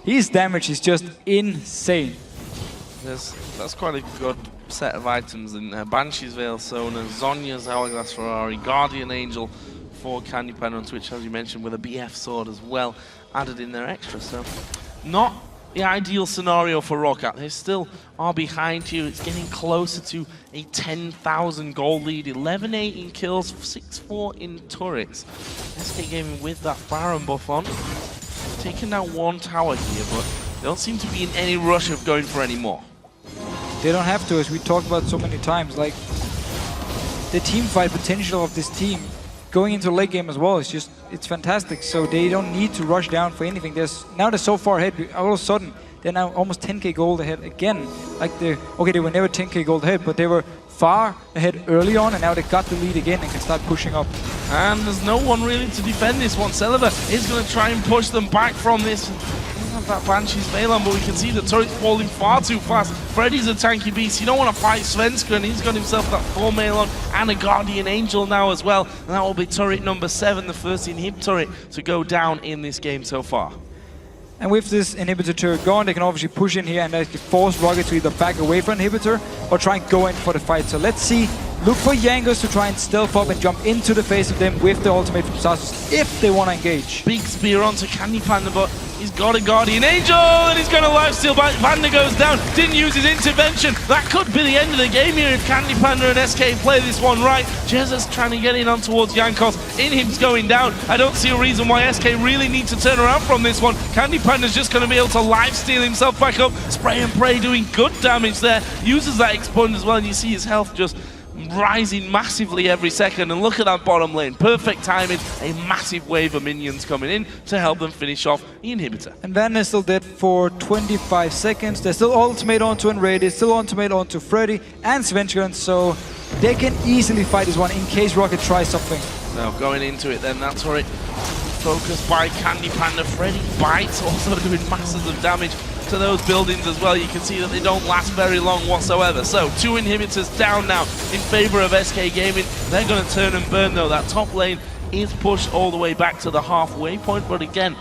his damage is just insane. That's quite a good set of items in Banshee's Veil, Sona, Zonya's Hourglass Ferrari, Guardian Angel for Candy Panda on Twitch, as you mentioned, with a BF Sword as well added in there extra. So not the ideal scenario for Roccat. They still are behind you. It's getting closer to a 10,000 gold lead. 11-8 in kills, 6-4 in turrets. SK Gaming with that Baron buff on. Taking down 1 tower here, but they don't seem to be in any rush of going for any more. They don't have to, as we talked about so many times. Like, the team fight potential of this team going into the late game as well is just, it's fantastic. So they don't need to rush down for anything. Now they're so far ahead, all of a sudden they're now almost 10k gold ahead again. Like, they were never 10k gold ahead, but they were far ahead early on, and now they got the lead again and can start pushing up. And there's no one really to defend this one. Celiva is going to try and push them back from this. That Banshee's Veil on, but we can see the turret's falling far too fast. Freddy's a tanky beast. You don't want to fight Svenska, and he's got himself that 4 mail on and a Guardian Angel now as well. And that will be turret number 7, the first inhib turret to go down in this game so far. And with this inhibitor turret gone, they can obviously push in here and they can force Rocket to either back away from inhibitor or try and go in for the fight. So let's see. Look for Jankos to try and stealth up and jump into the face of them with the ultimate from Sasus if they want to engage. Big spear onto Candy Panda, but he's got a Guardian Angel and he's going to lifesteal back. Panda goes down, didn't use his intervention. That could be the end of the game here if Candy Panda and SK play this one right. Jesus trying to get in on towards Jankos. Inhib's going down. I don't see a reason why SK really need to turn around from this one. Candy Panda's just going to be able to lifesteal himself back up. Spray and Pray doing good damage there. Uses that expunge as well, and you see his health just rising massively every second. And look at that bottom lane, perfect timing, a massive wave of minions coming in to help them finish off the inhibitor. And Van is still dead for 25 seconds. There's still ultimate onto Enraged, there's still ultimate onto Freddy and Svenska, so they can easily fight this one in case Rocket tries something. So going into it then, that's where it focused by Candy Panda. Freddy bites, also doing masses of damage. to those buildings as well. You can see that they don't last very long whatsoever. So 2 inhibitors down now in favor of SK Gaming. They're going to turn and burn though. That top lane is pushed all the way back to the halfway point, but again,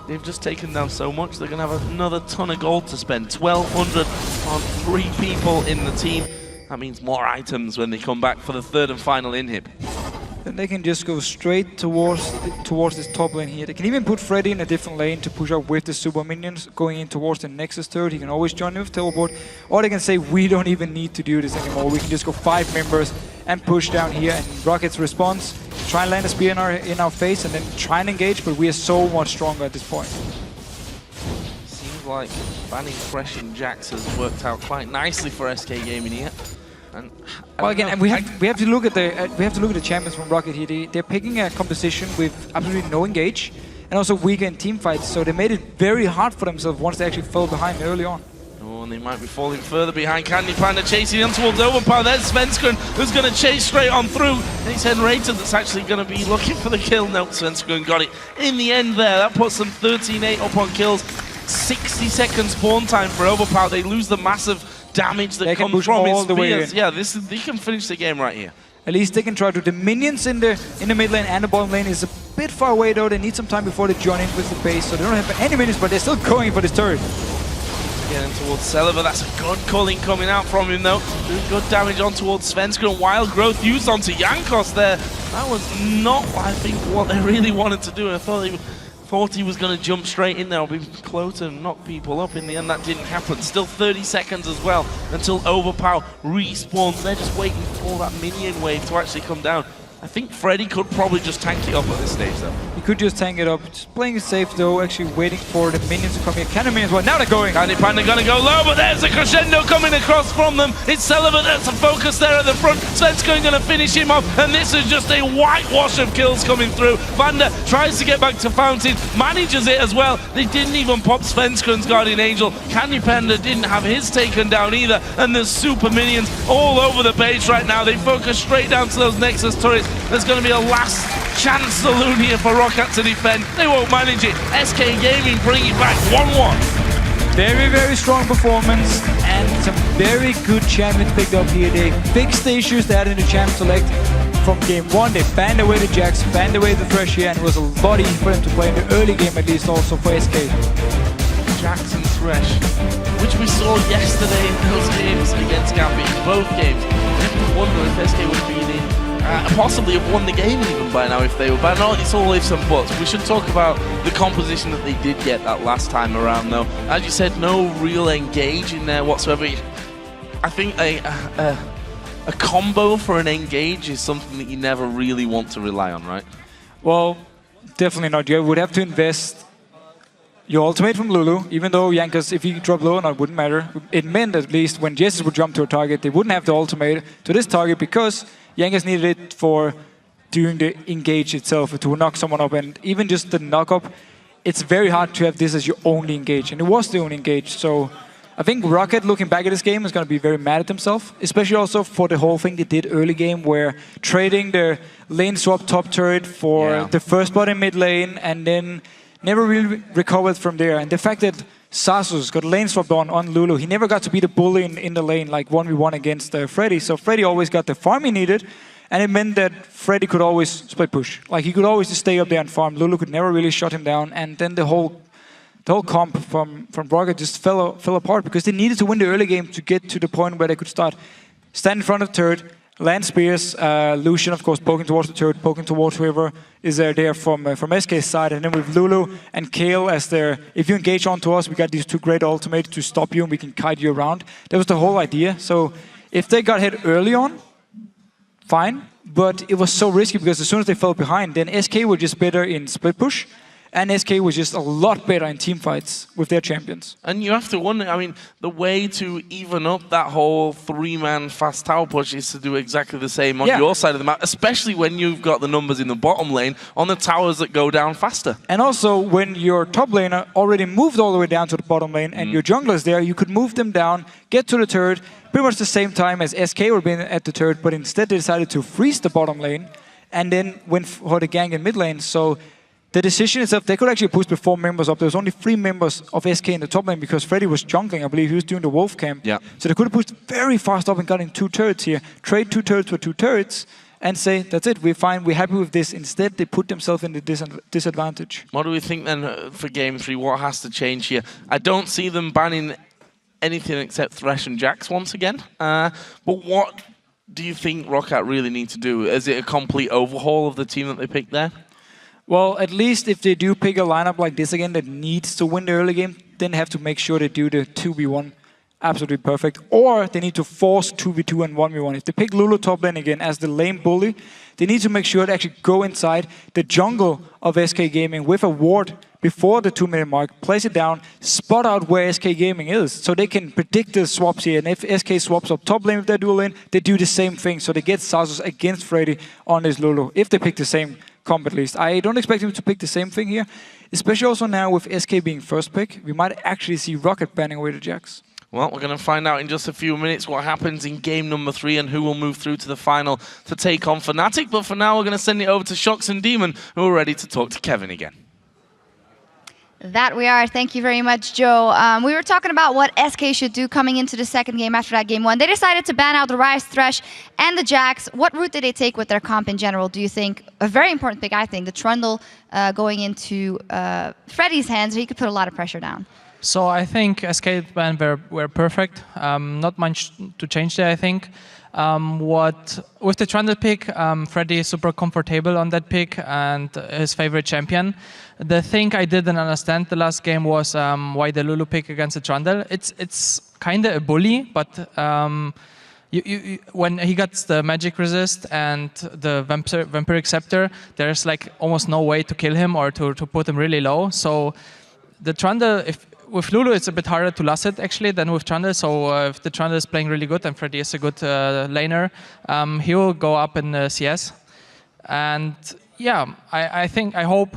they've just taken down so much. They're going to have another ton of gold to spend. 1,200 on 3 people in the team. That means more items when they come back for the 3rd and final inhib. Then they can just go straight towards this top lane here. They can even put Freddy in a different lane to push up with the super minions going in towards the Nexus turret. He can always join in with teleport. Or they can say, we don't even need to do this anymore. We can just go 5 members and push down here. And Rocket's response, try and land a spear in our face and then try and engage, but we are so much stronger at this point. Seems like banning Fresh and Jax has worked out quite nicely for SK Gaming here. And well, again, and we have to look at the champions from Rocket here. They're picking a composition with absolutely no engage and also weaker in team fights. So they made it very hard for themselves once they actually fell behind early on. Oh, and they might be falling further behind. Candy Panda chasing in towards Overpower. There's Svenskeren, who's going to chase straight on through. And it's Henrated that's actually going to be looking for the kill. No, Svenskeren got it in the end there. That puts them 13-8 up on kills. 60 seconds spawn time for Overpower. They lose the massive damage that comes from his spears. Yeah, they can finish the game right here. At least they can try to. The minions in the mid lane and the bottom lane is a bit far away though. They need some time before they join in with the base, so they don't have any minions, but they're still going for this turret. Getting towards Celeber, that's a good culling coming out from him though. Doing good damage on towards Svenskeren. Wild Growth used onto Jankos there. That was not, I think, what they really wanted to do. I thought he was going to jump straight in there or be close and knock people up. In the end, that didn't happen. Still 30 seconds as well until Overpower respawns. They're just waiting for that minion wave to actually come down. I think Freddy could probably just tank it up at this stage though. He could just tank it up. Just playing it safe though, actually waiting for the minions to come here. Cannon minions, well now they're going. Candy Panda gonna go low, but there's a crescendo coming across from them. It's Sullivan that's a focus there at the front. Svenskeren gonna finish him off, and this is just a whitewash of kills coming through. Vanda tries to get back to Fountain, manages it as well. They didn't even pop Svenskeren's Guardian Angel. Candy Panda didn't have his taken down either, and there's super minions all over the base right now. They focus straight down to those Nexus turrets. There's going to be a last chance saloon here for Rocket to defend. They won't manage it. SK Gaming bring it back 1-1. Very, very strong performance and some very good champions picked up here. They fixed the issues they had in the champ select from game 1. They banned away the Jax, banned away the Thresh here, and it was a lot easier for them to play in the early game, at least also for SK. Jax and Thresh, which we saw yesterday in those games against Gambit, both games. You have to wonder if SK would be in. Possibly have won the game even by now if they were bad. No, it's all ifs and buts. We should talk about the composition that they did get that last time around though. As you said, no real engage in there whatsoever. I think a combo for an engage is something that you never really want to rely on, right? Well, definitely not. You would have to invest your ultimate from Lulu, even though Jankos, if he dropped low or not, it wouldn't matter. It meant at least when Jesus would jump to a target, they wouldn't have the ultimate to this target because Jankos needed it for doing the engage itself, to knock someone up. And even just the knock up, it's very hard to have this as your only engage. And it was the only engage. So I think Rocket, looking back at this game, is going to be very mad at himself, especially also for the whole thing they did early game, where trading the lane swap top turret for the first bot in mid lane and then never really recovered from there. And the fact that Sasus got lane swapped on Lulu, he never got to be the bully in the lane, like 1v1 against Freddy. So Freddy always got the farm he needed, and it meant that Freddy could always split push. Like he could always just stay up there and farm. Lulu could never really shut him down, and then the whole comp from Rocket just fell apart because they needed to win the early game to get to the point where they could stand in front of the turret, land spears, Lucian of course poking towards the turret, poking towards whoever is there from SK's side, and then with Lulu and Kale as their, if you engage onto us, we got these 2 great ultimates to stop you and we can kite you around. That was the whole idea. So if they got hit early on, fine, but it was so risky because as soon as they fell behind, then SK were just better in split push. And SK was just a lot better in team fights with their champions. And you have to wonder, I mean, the way to even up that whole 3-man fast tower push is to do exactly the same on your side of the map, especially when you've got the numbers in the bottom lane on the towers that go down faster. And also, when your top laner already moved all the way down to the bottom lane and your jungler's there, you could move them down, get to the turret, pretty much the same time as SK would have been at the turret, but instead they decided to freeze the bottom lane and then went for the gank in mid lane. So the decision itself, they could actually push the 4 members up. There was only 3 members of SK in the top lane because Freddy was jungling. I believe he was doing the wolf camp. Yeah. So they could have pushed very fast up and gotten 2 turrets here. Trade 2 turrets for 2 turrets and say, that's it, we're fine, we're happy with this. Instead, they put themselves in the disadvantage. What do we think then for Game 3? What has to change here? I don't see them banning anything except Thresh and Jax once again. But what do you think Rocket really need to do? Is it a complete overhaul of the team that they picked there? Well, at least if they do pick a lineup like this again that needs to win the early game, then they have to make sure they do the 2v1 absolutely perfect. Or they need to force 2v2 and 1v1. If they pick Lulu top lane again as the lane bully, they need to make sure they actually go inside the jungle of SK Gaming with a ward before the 2-minute mark, place it down, spot out where SK Gaming is, so they can predict the swaps here. And if SK swaps up top lane with their dual lane, they do the same thing. So they get Sasus against Freddy on this Lulu, if they pick the same comp at least. I don't expect him to pick the same thing here, especially also now with SK being first pick. We might actually see Rocket banning away the Jax. Well, we're going to find out in just a few minutes what happens in game number 3 and who will move through to the final to take on Fnatic. But for now, we're going to send it over to Shox and Demon, who are ready to talk to Kevin again. That we are. Thank you very much, Joe. We were talking about what SK should do coming into the second game after that game 1. They decided to ban out the Ryze, Thresh, and the Jax. What route did they take with their comp in general, do you think? A very important pick, I think. The Trundle going into Freddy's hands, he could put a lot of pressure down. So I think SK ban were perfect. Not much to change there, I think. With the Trundle pick, Freddy is super comfortable on that pick and his favorite champion. The thing I didn't understand the last game was why the Lulu pick against the Trundle. It's kind of a bully, but when he gets the magic resist and the vampiric scepter, there's like almost no way to kill him or to put him really low. So the Trundle, with Lulu, it's a bit harder to last it actually than with Trundle. So if the Trundle is playing really good and Freddy is a good laner, he will go up in CS. And yeah, I hope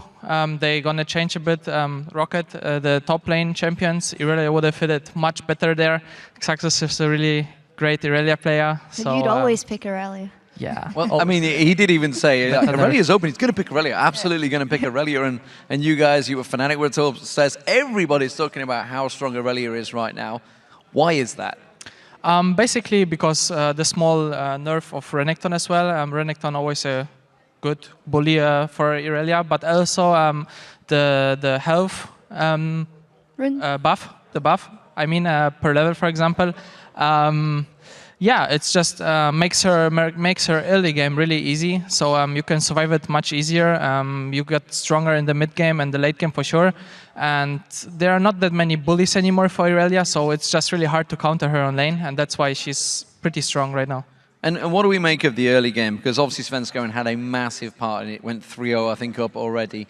they're gonna change a bit. Rocket, the top lane champions, Irelia would have fitted much better there. Xaxis is a really great Irelia player. So you'd always pick Irelia. Yeah. Well, I mean, he did even say Irelia's open. He's going to pick Irelia. Absolutely going to pick Irelia. And you guys, you were Fnatic, were told, says everybody's talking about how strong Irelia is right now. Why is that? Basically because the small nerf of Renekton as well. Renekton always a good bully for Irelia, but also the health buff. The buff. I mean, per level, for example. Yeah, it's just makes her early game really easy. So you can survive it much easier. You get stronger in the mid game and the late game for sure. And there are not that many bullies anymore for Irelia, so it's just really hard to counter her on lane, and that's why she's pretty strong right now. And what do we make of the early game? Because obviously Svenska had a massive part in it. Went 3-0, I think, up already.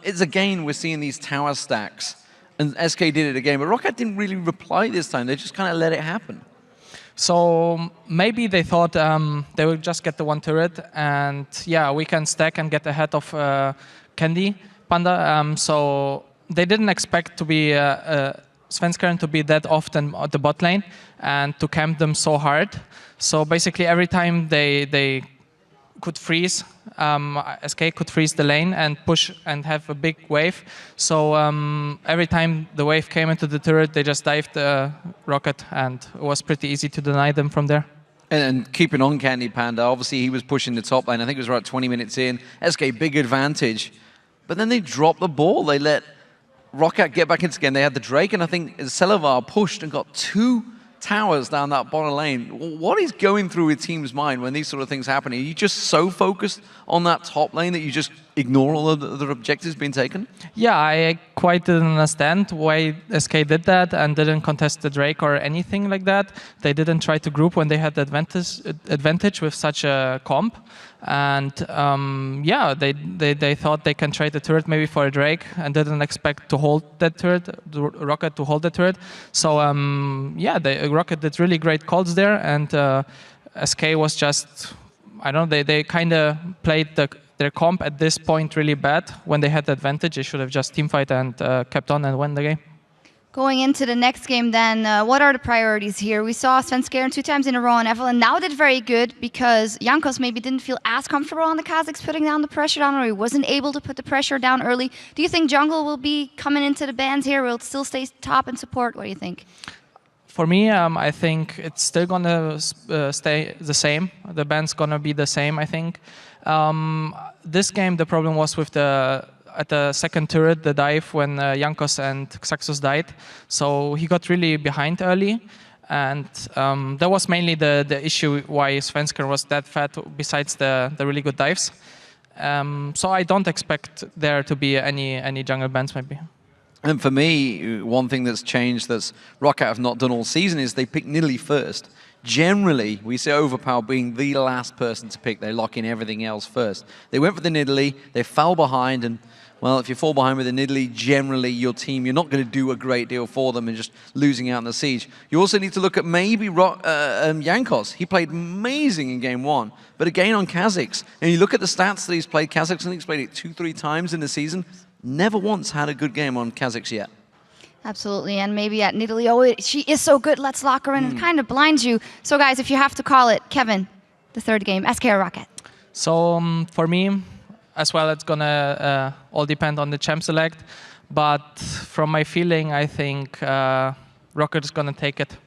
It's again, we're seeing these tower stacks. And SK did it again, but Rocket didn't really reply this time. They just kind of let it happen. So maybe they thought they would just get the 1 turret, and yeah, we can stack and get ahead of Candy Panda. So they didn't expect to be Svenskeren to be that often at the bot lane and to camp them so hard. So basically, every time they could freeze, SK could freeze the lane and push and have a big wave. So every time the wave came into the turret, they just dived Rocket, and it was pretty easy to deny them from there. And keeping on Candy Panda, obviously he was pushing the top lane. I think it was about 20 minutes in. SK, big advantage. But then they dropped the ball. They let Rocket get back into the game. They had the Drake, and I think Selevar pushed and got 2 towers down that bottom lane. What is going through a team's mind when these sort of things happen? Are you just so focused on that top lane that you just ignore all of the other objectives being taken? Yeah, I quite didn't understand why SK did that and didn't contest the Drake or anything like that. They didn't try to group when they had the advantage with such a comp. And yeah, they thought they can trade the turret maybe for a Drake and didn't expect to hold that turret, the Rocket to hold the turret. So yeah, Rocket did really great calls there, and SK was just, I don't know, they kind of played their comp at this point really bad. When they had the advantage, they should have just teamfight and kept on and won the game. Going into the next game then, what are the priorities here? We saw Svenskeren 2 times in a row, and Evelyn now did very good because Jankos maybe didn't feel as comfortable on the Kazakhs putting down the pressure down, or he wasn't able to put the pressure down early. Do you think Jungle will be coming into the bans here? Will it still stay top and support? What do you think? For me, I think it's still gonna stay the same. The band's gonna be the same, I think. This game, the problem was with at the second turret, the dive when Jankos and Xaxus died. So he got really behind early. And that was mainly the issue why Svenskeren was that fat, besides the really good dives. So I don't expect there to be any jungle bans, maybe. And for me, one thing that's changed that's ROCCAT have not done all season is they pick Nidalee first. Generally, we see Overpower being the last person to pick. They lock in everything else first. They went for the Nidalee, they fell behind, and well, if you fall behind with a Nidalee, generally your team, you're not going to do a great deal for them and just losing out in the siege. You also need to look at maybe Jankos. He played amazing in game 1, but again on Kazakhs. And you look at the stats that he's played, Kazakhs, I think he's played it 2-3 times in the season. Never once had a good game on Kazakhs yet. Absolutely, and maybe at Nidalee, oh, she is so good, let's lock her in. It kind of blinds you. So guys, if you have to call it, Kevin, the third game, SK or ROCCAT? So for me, as well, it's gonna all depend on the champ select. But from my feeling, I think ROCCAT is gonna take it.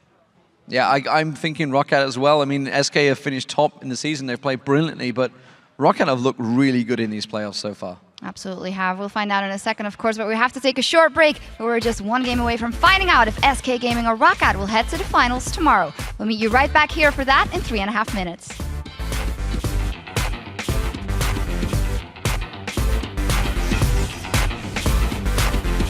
Yeah, I'm thinking ROCCAT as well. I mean, SK have finished top in the season. They've played brilliantly, but ROCCAT have looked really good in these playoffs so far. Absolutely have. We'll find out in a second, of course, but we have to take a short break. But we're just one game away from finding out if SK Gaming or ROCCAT will head to the finals tomorrow. We'll meet you right back here for that in 3.5 minutes.